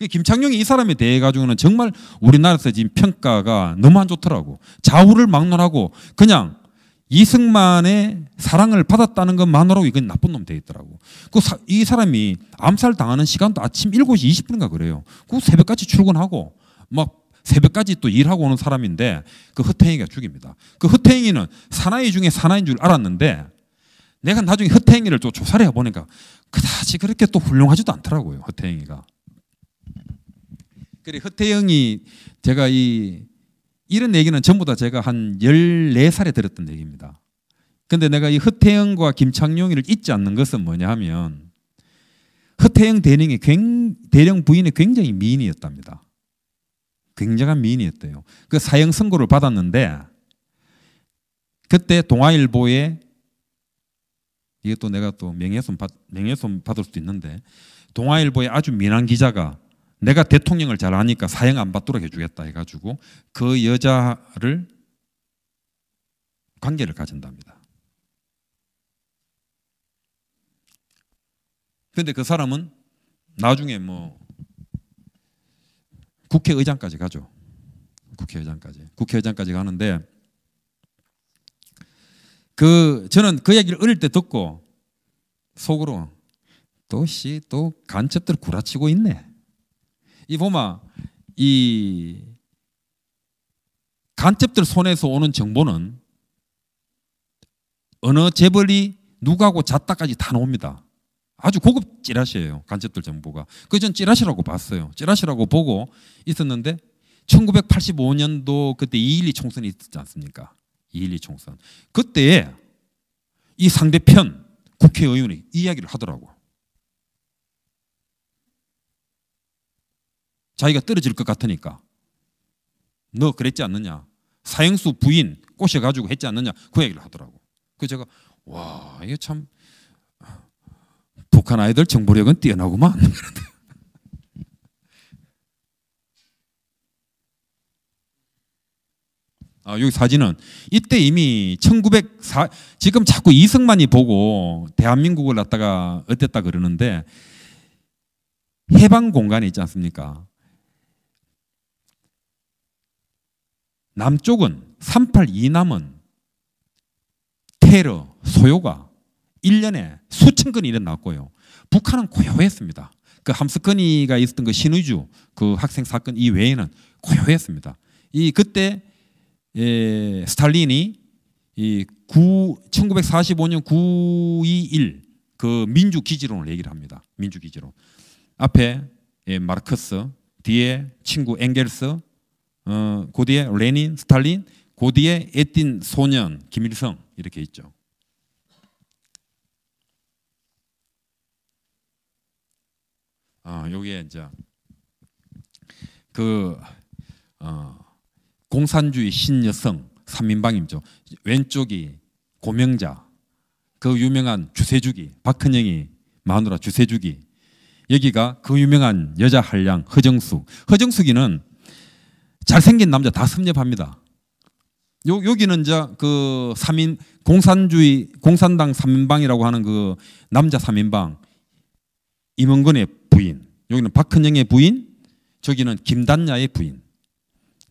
김창룡이 이 사람에 대해 가지고는 정말 우리나라에서 지금 평가가 너무 안 좋더라고. 좌우를 막론하고 그냥 이승만의 사랑을 받았다는 것만으로 이건 나쁜 놈 돼 있더라고. 이 사람이 암살 당하는 시간도 아침 7시 20분인가 그래요. 그 새벽까지 출근하고 막 새벽까지 또 일하고 오는 사람인데 그 허태영이가 죽입니다. 그 허태영이는 사나이 중에 사나이인 줄 알았는데 내가 나중에 허태영이를 또 조사를 해보니까 그다지 그렇게 또 훌륭하지도 않더라고요. 허태영이가. 그래 허태영이 제가 이런 얘기는 전부 다 제가 한 14살에 들었던 얘기입니다. 근데 내가 이 허태영과 김창룡이를 잊지 않는 것은 뭐냐 하면 허태영 대령 부인이 굉장히 미인이었답니다. 굉장한 미인이었대요. 그 사형 선고를 받았는데 그때 동아일보에 이게 또 내가 또 명예훼손 받을 수도 있는데 동아일보의 아주 민한 기자가 내가 대통령을 잘 아니까 사형 안 받도록 해주겠다 해가지고 그 여자를 관계를 가진답니다. 그런데 그 사람은 나중에 뭐 국회의장까지 가죠. 국회의장까지 가는데 저는 그 얘기를 어릴 때 듣고 속으로 또 간첩들 구라치고 있네. 이 보마 이 간첩들 손에서 오는 정보는 어느 재벌이 누구하고 잤다까지 다 나옵니다. 아주 고급 찌라시예요. 간첩들 정보가. 전 찌라시라고 봤어요. 찌라시라고 보고 있었는데 1985년도 그때 2.12 총선이 있었지 않습니까? 2.12 총선. 그때 이 상대편 국회의원이 이 이야기를 하더라고. 자기가 떨어질 것 같으니까 너 그랬지 않느냐. 사형수 부인 꼬셔가지고 했지 않느냐. 그 얘기를 하더라고. 그래서 제가 와 이게 참 북한 아이들 정보력은 뛰어나구만. 여기 사진은 이때 이미 지금 자꾸 이승만이 보고 대한민국을 갖다가 어땠다 그러는데 해방 공간이 있지 않습니까? 남쪽은 3.8 이남은 테러, 소요가 1년에 수천 건이 일어났고요. 북한은 고요했습니다. 그 함스커니가 있었던 그 신의주 그 학생 사건 이외에는 고요했습니다. 그때 스탈린이 1945년 9.21 그 민주기지론을 얘기를 합니다. 민주기지론. 앞에 마르크스, 뒤에 친구 엥겔스, 그 뒤에 레닌, 스탈린, 그 뒤에 에틴 소년, 김일성 이렇게 있죠. 여기에 이제 공산주의 신여성 3인방이죠. 왼쪽이 고명자, 그 유명한 주세주기, 박헌영이 마누라 주세주기. 여기가 그 유명한 여자 한량 허정숙. 허정숙이는 잘생긴 남자 다 섭렵합니다. 여기는 이제 그 공산당 3인방이라고 하는 그 남자 3인방 임원근의 부인. 여기는 박헌영의 부인, 저기는 김단야의 부인.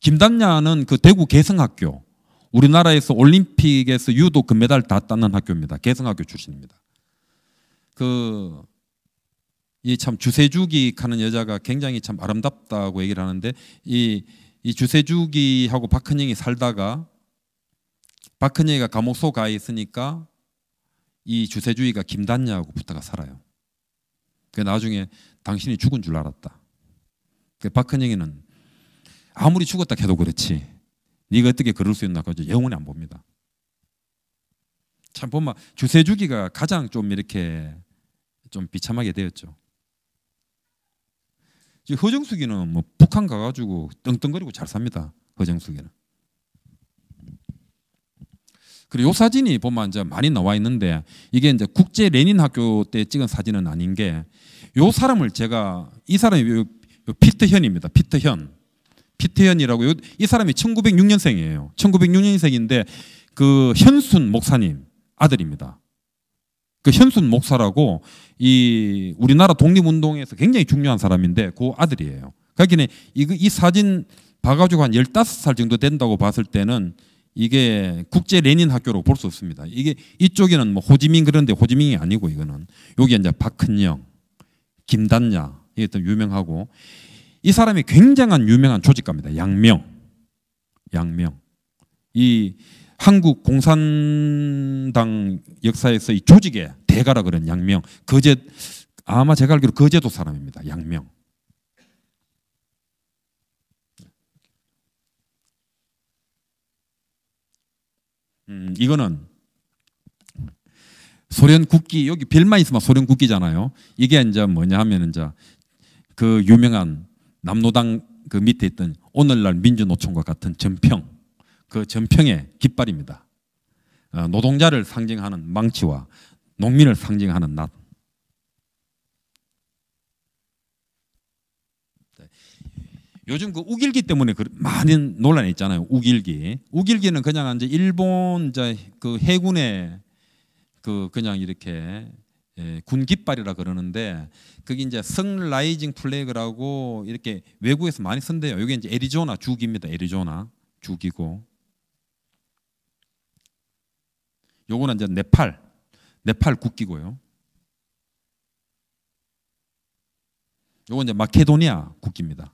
김단야는 그 대구 개성학교, 우리나라에서 올림픽에서 유도 금메달 다 땄는 학교입니다. 개성학교 출신입니다. 이 참 주세주기 하는 여자가 굉장히 참 아름답다고 얘기를 하는데 이 주세주기하고 박헌영이 살다가 박헌영이가 감옥소 가 있으니까 이 주세주기가 김단야하고 붙어가 살아요. 그 나중에 당신이 죽은 줄 알았다. 그 박헌영이는 아무리 죽었다 해도 그렇지 네가 어떻게 그럴 수 있나 가지고 영원히 안 봅니다. 참 보면 주세주기가 가장 좀 이렇게 좀 비참하게 되었죠. 허정숙이는 뭐 북한 가가지고 떵떵거리고 잘 삽니다. 허정숙이는. 그리고 요 사진이 보면 이제 많이 나와 있는데 이게 이제 국제 레닌 학교 때 찍은 사진은 아닌 게 요 사람을 제가 이 사람이 요 피트현입니다. 피트현이라고 이 사람이 1906년생이에요. 1906년생인데 그 현순 목사님 아들입니다. 그 현순 목사라고 이 우리나라 독립운동에서 굉장히 중요한 사람인데 그 아들이에요. 그러니까 이 사진 봐가지고 한 15살 정도 된다고 봤을 때는 이게 국제 레닌 학교로 볼 수 없습니다. 이게 이쪽에는 뭐 호지민 그런데 호지민이 아니고 이거는 여기 이제 박헌영, 김단야 이게 또 유명하고 이 사람이 굉장한 유명한 조직가입니다. 양명. 이 한국 공산당 역사에서 이 조직의 대가라 그런 양명. 아마 제가 알기로 거제도 사람입니다. 양명. 이거는 소련 국기, 여기 별만 있으면 소련 국기잖아요. 이게 이제 뭐냐 하면 이제 그 유명한 남노당 그 밑에 있던 오늘날 민주노총과 같은 전평, 그 전평의 깃발입니다. 노동자를 상징하는 망치와 농민을 상징하는 낫. 요즘 그 우길기 때문에 많은 논란이 있잖아요. 우길기는 그냥 이제 일본 이제 그 해군의 그 그냥 이렇게 군 깃발이라 그러는데 그게 이제 선라이징 플래그라고 이렇게 외국에서 많이 쓴대요. 이게 이제 애리조나 주기입니다. 애리조나 주기고, 요거는 이제 네팔 국기고요. 요건 이제 마케도니아 국기입니다.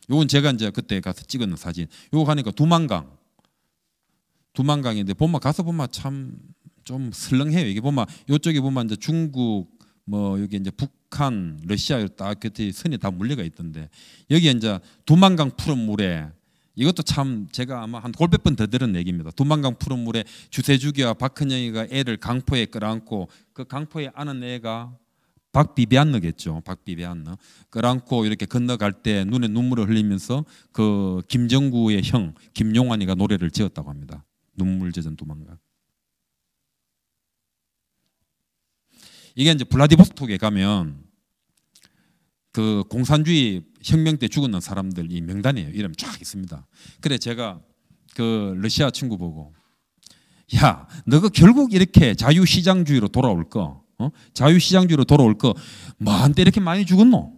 요건 제가 이제 그때 가서 찍은 사진. 요거 가니까 두만강인데 가서 보면 참 좀 설렁해요. 이게 보면 요쪽에 보면 이제 중국 뭐 여기 이제 북한, 러시아 딱 그때 선이 다 물려가 있던데 여기 이제 두만강 푸른 물에 이것도 참 제가 아마 한 골백 번 더 들은 얘기입니다. 두만강 푸른 물에 주세주기와 박헌영이가 애를 강포에 끌어안고 그 강포에 안은 애가 박비비안느겠죠. 박비비안느 끌어안고 이렇게 건너갈 때 눈에 눈물을 흘리면서 그 김정구의 형 김용환이가 노래를 지었다고 합니다. 눈물 젖은 두만강. 이게 이제 블라디보스톡에 가면 그 공산주의 혁명 때 죽었는 사람들 이 명단이에요. 이름 쫙 있습니다. 그래 제가 그 러시아 친구 보고 야, 너가 결국 이렇게 자유시장주의로 돌아올 거, 자유시장주의로 돌아올 거, 뭐한테 이렇게 많이 죽었노?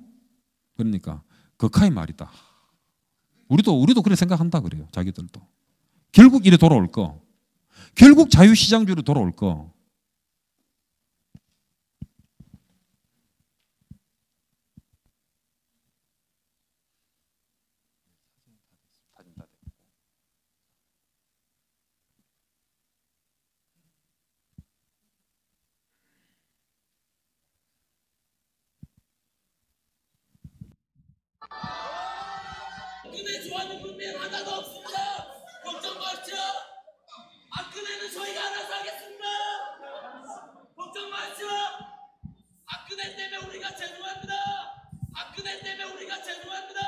그러니까 그카이 말이다. 우리도 그래 생각한다 그래요. 자기들도 결국 이래 돌아올 거, 결국 자유시장주의로 돌아올 거. 박근혜 좋아하는 분들 하나도 없습니다. 걱정 마시죠. 박근혜는 저희가 알아서 하겠습니다. 걱정 마시죠. 박근혜 때문에 우리가 죄송합니다. 박근혜 때문에 우리가 죄송합니다.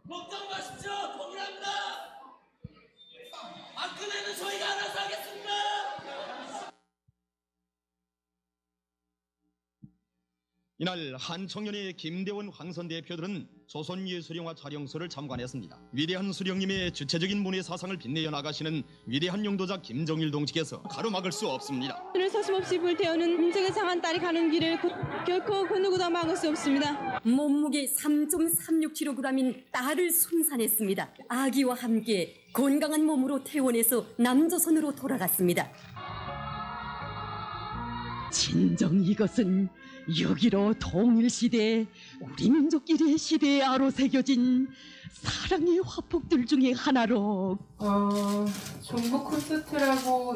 걱정 마십시오. 동일합니다. 박근혜는 저희가 알아서 하겠습니다. 이날 한 청년의 김대원 황선 대표들은 조선예술영화 촬영소를 참관했습니다. 위대한 수령님의 주체적인 문예 사상을 빛내어 나가시는 위대한 용도자 김정일 동지께서 가로막을 수 없습니다. 오늘 서슴없이 불태우는 인생의 상한 딸이 가는 길을 결코 그 누구도 막을 수 없습니다. 몸무게 3.36kg인 딸을 순산했습니다. 아기와 함께 건강한 몸으로 퇴원해서 남조선으로 돌아갔습니다. 진정 이것은 여기로 통일시대 우리 민족끼리의 시대에 아로 새겨진 사랑의 화폭들 중에 하나로 종북 콘서트라고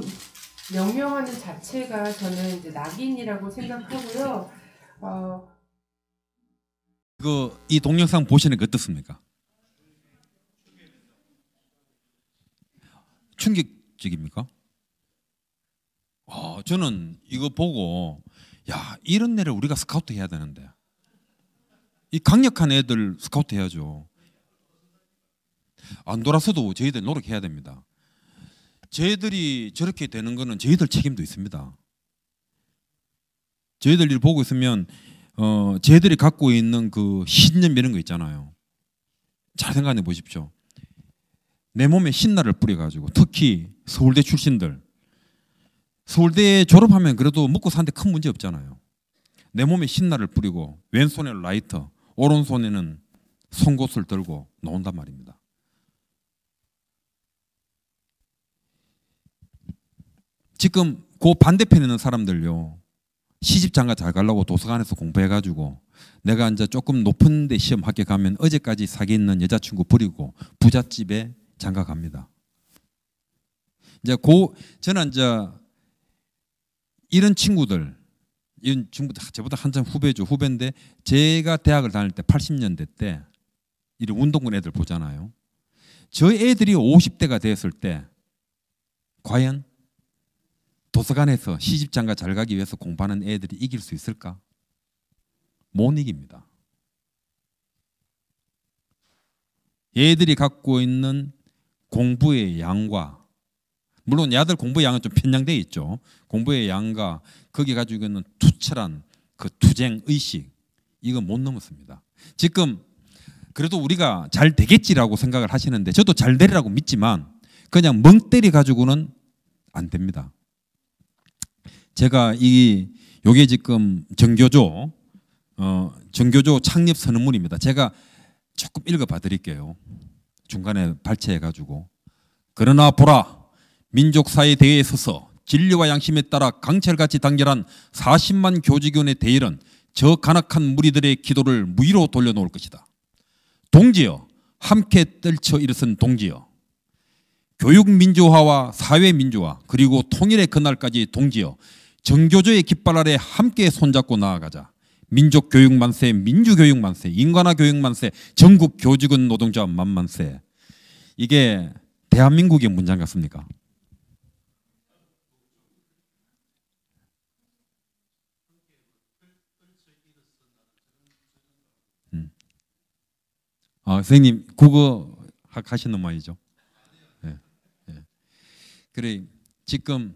명명하는 자체가 저는 이제 낙인이라고 생각하고요. 이 동영상 보시는 게 어떻습니까? 충격적입니까? 저는 이거 보고 야, 이런 애를 우리가 스카우트 해야 되는데 이 강력한 애들 스카우트 해야죠. 안 돌아서도 저희들 노력해야 됩니다. 저희들이 저렇게 되는 거는 저희들 책임도 있습니다. 저희들 일 보고 있으면 저희들이 갖고 있는 그 신념 이런 거 있잖아요. 잘 생각해 보십시오. 내 몸에 신나를 뿌려가지고 특히 서울대 출신들 서울대 졸업하면 그래도 먹고 사는데 큰 문제 없잖아요. 내 몸에 신나를 뿌리고 왼손에 라이터 오른손에는 송곳을 들고 나온단 말입니다. 지금 그 반대편에 있는 사람들요. 시집장가 잘 가려고 도서관에서 공부해가지고 내가 이제 조금 높은 데 시험 합격하면 어제까지 사귀 있는 여자친구 버리고 부잣집에 장가 갑니다. 이제 저는 이제 이런 친구들 저보다 한참 후배죠. 후배인데 제가 대학을 다닐 때 80년대 때 이런 운동권 애들 보잖아요. 저 애들이 50대가 됐을 때 과연 도서관에서 시집장가 잘 가기 위해서 공부하는 애들이 이길 수 있을까? 못 이깁니다. 얘들이 갖고 있는 공부의 양과 물론 야들 공부의 양은 좀 편향되어 있죠. 공부의 양과 거기 가지고 있는 투철한 그 투쟁 의식 이거 못 넘었습니다. 지금 그래도 우리가 잘 되겠지라고 생각을 하시는데 저도 잘 되리라고 믿지만 그냥 멍 때리 가지고는 안 됩니다. 제가 요게 지금 정교조 창립 선언문입니다. 제가 조금 읽어봐 드릴게요. 중간에 발췌해 가지고 그러나 보라 민족사에 대해 서서 진리와 양심에 따라 강철같이 단결한 40만 교직원의 대열은 저 간악한 무리들의 기도를 무위로 돌려놓을 것이다. 동지여 함께 떨쳐 일어선 동지여 교육 민주화와 사회 민주화 그리고 통일의 그날까지 동지여 정교조의 깃발 아래 함께 손잡고 나아가자. 민족 교육 만세, 민주 교육 만세, 인간화 교육 만세, 전국 교직원 노동자 만만세. 이게 대한민국의 문장 같습니까? 선생님 국어 하시는 말이죠. 네. 네. 그래 지금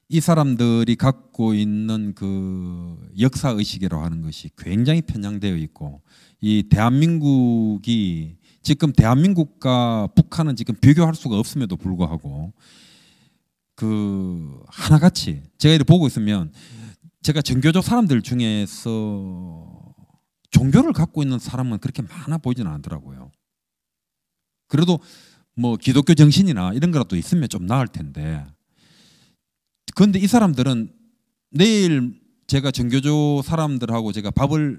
이 사람들이 갖고 있는 그 역사 의식이라고 하는 것이 굉장히 편향되어 있고 이 대한민국이 지금 대한민국과 북한은 지금 비교할 수가 없음에도 불구하고 그 하나같이 제가 이렇게 보고 있으면 제가 정교조 사람들 중에서 종교를 갖고 있는 사람은 그렇게 많아 보이지는 않더라고요. 그래도 뭐 기독교 정신이나 이런 거라도 있으면 좀 나을 텐데 그런데 이 사람들은 내일 제가 정교조 사람들하고 제가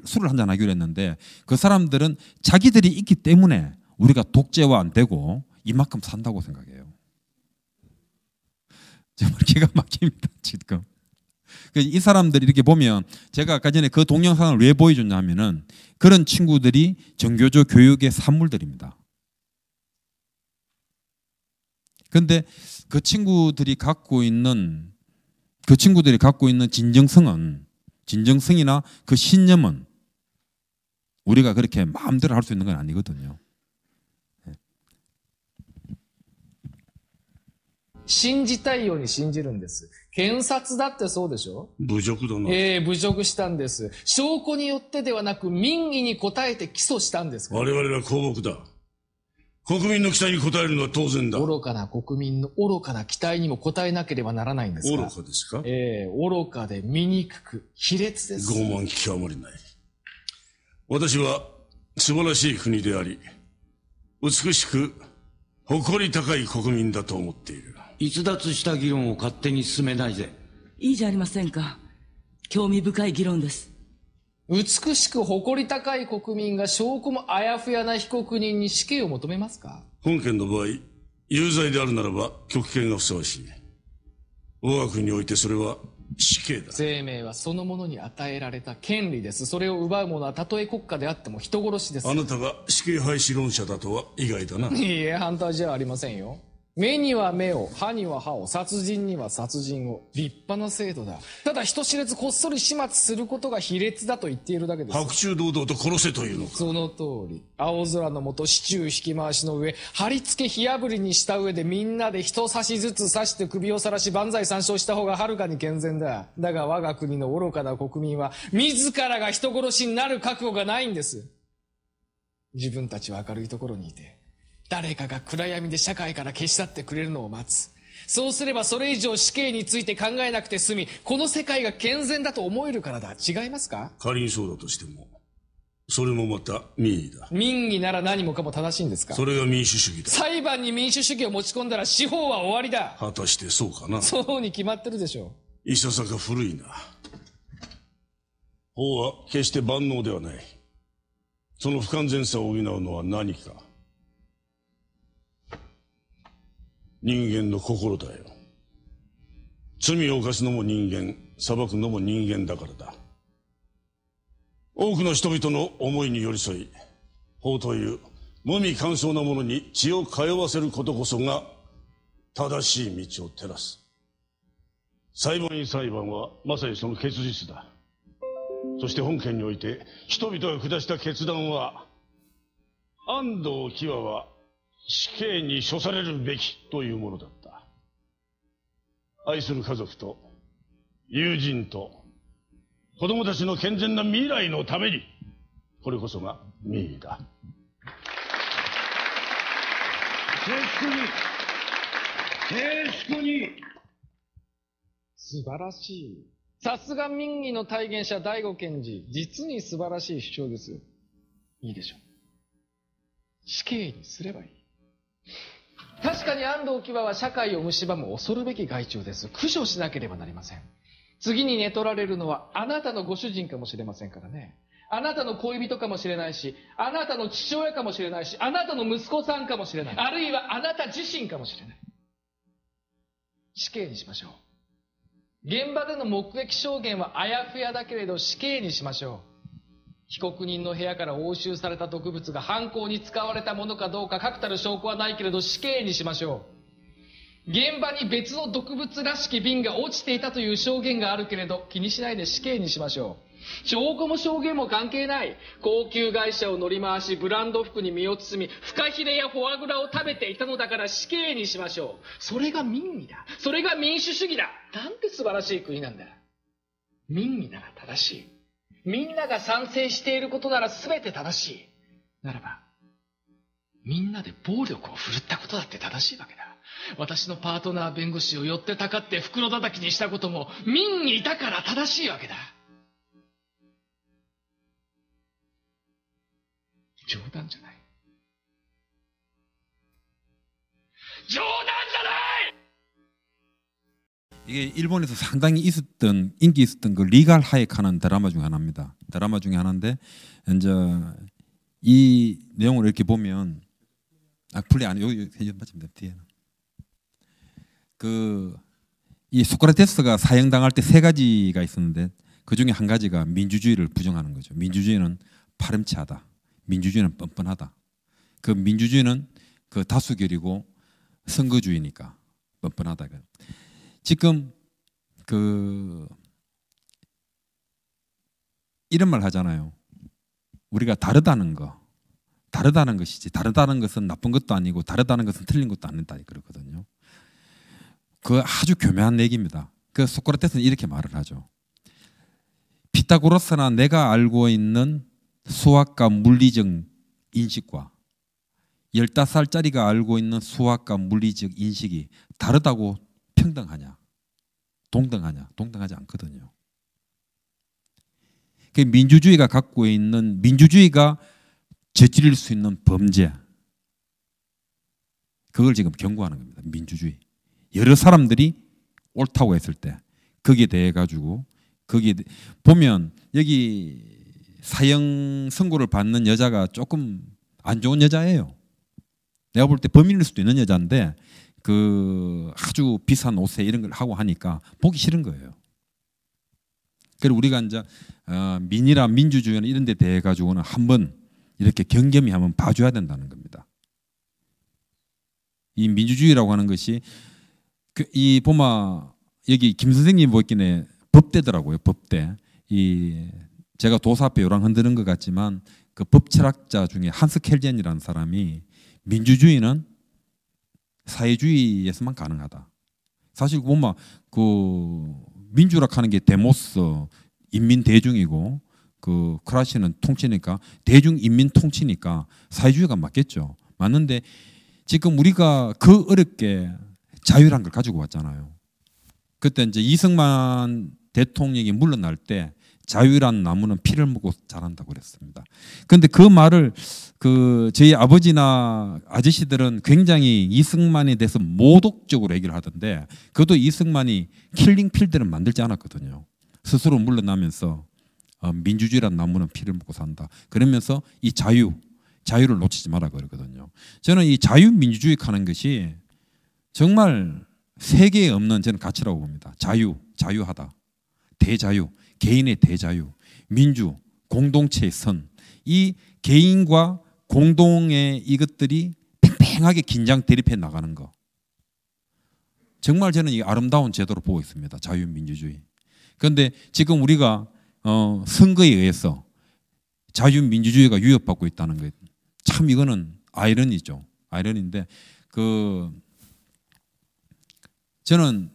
술을 한잔 하기로 했는데 그 사람들은 자기들이 있기 때문에 우리가 독재화 안 되고 이만큼 산다고 생각해요. 정말 기가 막힙니다 지금. 이 사람들이 이렇게 보면 제가 아까 전에 그 동영상을 왜 보여줬냐 하면은 그런 친구들이 정교조 교육의 산물들입니다. 그런데 그 친구들이 갖고 있는 진정성이나 그 신념은 우리가 그렇게 마음대로 할 수 있는 건 아니거든요. 信じたいように信じるんです。検察だってそうでしょ？侮辱だな。侮辱したんです。証拠によってではなく民意に応えて起訴したんですから。我々は公僕だ。国民の期待に応えるのは当然だ。愚かな国民の愚かな期待にも応えなければならないんですか？愚かですか？愚かで醜く卑劣です。傲慢極まりない。私は素晴らしい国であり、美しく誇り高い国民だと思っている。逸脱した議論を勝手に進めないで。いいじゃありませんか。興味深い議論です。美しく誇り高い国民が証拠もあやふやな被告人に死刑を求めますか？本件の場合、有罪であるならば極刑がふさわしい。我が国においてそれは死刑だ。生命はそのものに与えられた権利です。それを奪う者はたとえ国家であっても人殺しです。あなたが死刑廃止論者だとは意外だな。いいえ、反対じゃありませんよ。目には目を、歯には歯を、殺人には殺人を。立派な制度だ。ただ人知れずこっそり始末することが卑劣だと言っているだけです。白昼堂々と殺せというのか。その通り。青空の下、市中引き回しの上、貼り付け火炙りにした上でみんなで一差しずつ刺して首を晒し万歳三唱した方がはるかに健全だ。だが我が国の愚かな国民は、自らが人殺しになる覚悟がないんです。自分たちは明るいところにいて、誰かが暗闇で社会から消し去ってくれるのを待つ。そうすればそれ以上死刑について考えなくて済み、この世界が健全だと思えるからだ。違いますか？仮にそうだとしても、それもまた民意だ。民意なら何もかも正しいんですか？それが民主主義だ。裁判に民主主義を持ち込んだら司法は終わりだ。果たしてそうかな。そうに決まってるでしょう。いささか古いな。法は決して万能ではない。その不完全さを補うのは何か。人間の心だよ。罪を犯すのも人間、裁くのも人間だからだ。多くの人々の思いに寄り添い、法という無味乾燥なものに血を通わせることこそが正しい道を照らす。裁判員裁判はまさにその結実だ。そして本件において人々が下した決断は、安藤喜和は死刑に処されるべきというものだった。愛する家族と友人と子供たちの健全な未来のために、これこそが民意だ。静粛に素晴らしい。さすが民意の体現者第五検事、実に素晴らしい主張です。いいでしょう。死刑にすればいい。確かに安藤喜和は社会を蝕む恐るべき害虫です。駆除しなければなりません。次に寝取られるのはあなたのご主人かもしれませんからね。あなたの恋人かもしれないし、あなたの父親かもしれないし、あなたの息子さんかもしれない。あるいはあなた自身かもしれない。死刑にしましょう。現場での目撃証言はあやふやだけれど死刑にしましょう。被告人の部屋から押収された毒物が犯行に使われたものかどうか確たる証拠はないけれど死刑にしましょう。現場に別の毒物らしき瓶が落ちていたという証言があるけれど気にしないで死刑にしましょう。証拠も証言も関係ない。高級会社を乗り回しブランド服に身を包みフカヒレやフォアグラを食べていたのだから死刑にしましょう。それが民意だ。それが民主主義だ。なんて素晴らしい国なんだ。民意なら正しい。みんなが賛成していることなら全て正しい。ならば、みんなで暴力を振るったことだって正しいわけだ。私のパートナー弁護士を寄ってたかって袋叩きにしたことも民意だから正しいわけだ。冗談じゃない。冗談じゃない! 이게 일본에서 상당히 인기 있었던 그 리갈 하이크하는 드라마 중에 하나입니다. 드라마 중에 하나인데 이제 이 내용을 이렇게 보면 플레이 안 여기 맞습니다. 뒤에는 이 소크라테스가 사형당할 때 세 가지가 있었는데 그 중에 한 가지가 민주주의를 부정하는 거죠. 민주주의는 파렴치하다. 민주주의는 뻔뻔하다. 그 민주주의는 그 다수결이고 선거주의니까 뻔뻔하다. 지금 이런 말 하잖아요. 우리가 다르다는 것이지 다르다는 것은 나쁜 것도 아니고 다르다는 것은 틀린 것도 아니다 그렇거든요. 그 아주 교묘한 얘기입니다. 그 소크라테스는 이렇게 말을 하죠. 피타고라스나 내가 알고 있는 수학과 물리적 인식과 15살짜리가 알고 있는 수학과 물리적 인식이 다르다고 평등하냐? 동등하냐? 동등하지 않거든요. 민주주의가 갖고 있는 민주주의가 저지를 수 있는 범죄 그걸 지금 경고하는 겁니다. 민주주의. 여러 사람들이 옳다고 했을 때 거기에 대해 가지고 거기에 보면 여기 사형 선고를 받는 여자가 조금 안 좋은 여자예요. 내가 볼 때 범인일 수도 있는 여자인데 아주 비싼 옷에 이런 걸 하고 하니까 보기 싫은 거예요. 그래서 우리가 이제 민이나 민주주의나 이런 데 대해 가지고는 한번 이렇게 경겸히 한번 봐줘야 된다는 겁니다. 이 민주주의라고 하는 것이 이 보마 여기 김 선생님 보기에 법대더라고요. 법대. 이 제가 도사 앞에 요랑 흔드는 것 같지만 그 법철학자 중에 한스 켈젠이라는 사람이 민주주의는 사회주의에서만 가능하다. 사실 보면 그 민주락하는 게 데모스 인민 대중이고 그 크라시는 통치니까 대중 인민 통치니까 사회주의가 맞겠죠. 맞는데 지금 우리가 그 어렵게 자유란 걸 가지고 왔잖아요. 그때 이제 이승만 대통령이 물러날 때 자유란 나무는 피를 먹고 자란다고 그랬습니다. 그런데 그 말을 그 저희 아버지나 아저씨들은 굉장히 이승만에 대해서 모독적으로 얘기를 하던데 그것도 이승만이 킬링 필드를 만들지 않았거든요. 스스로 물러나면서 민주주의란 나무는 피를 먹고 산다. 그러면서 이 자유를 놓치지 마라 그러거든요. 저는 이 자유민주주의 하는 것이 정말 세계에 없는 저는 가치라고 봅니다. 자유하다. 대자유, 개인의 대자유, 민주, 공동체의 선. 이 개인과 공동의 이것들이 팽팽하게 긴장 대립해 나가는 거. 정말 저는 이 아름다운 제도로 보고 있습니다. 자유민주주의. 그런데 지금 우리가 선거에 의해서 자유민주주의가 위협받고 있다는 것. 참 이거는 아이러니죠. 아이러니인데 저는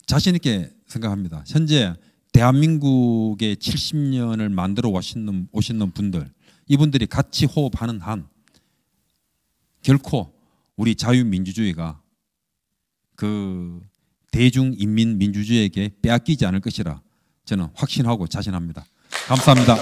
자신 있게 생각합니다. 현재 대한민국의 70년을 만들어 오시는 분들, 이분들이 같이 호흡하는 한 결코 우리 자유민주주의가 그 대중인민민주주의에게 빼앗기지 않을 것이라 저는 확신하고 자신합니다. 감사합니다.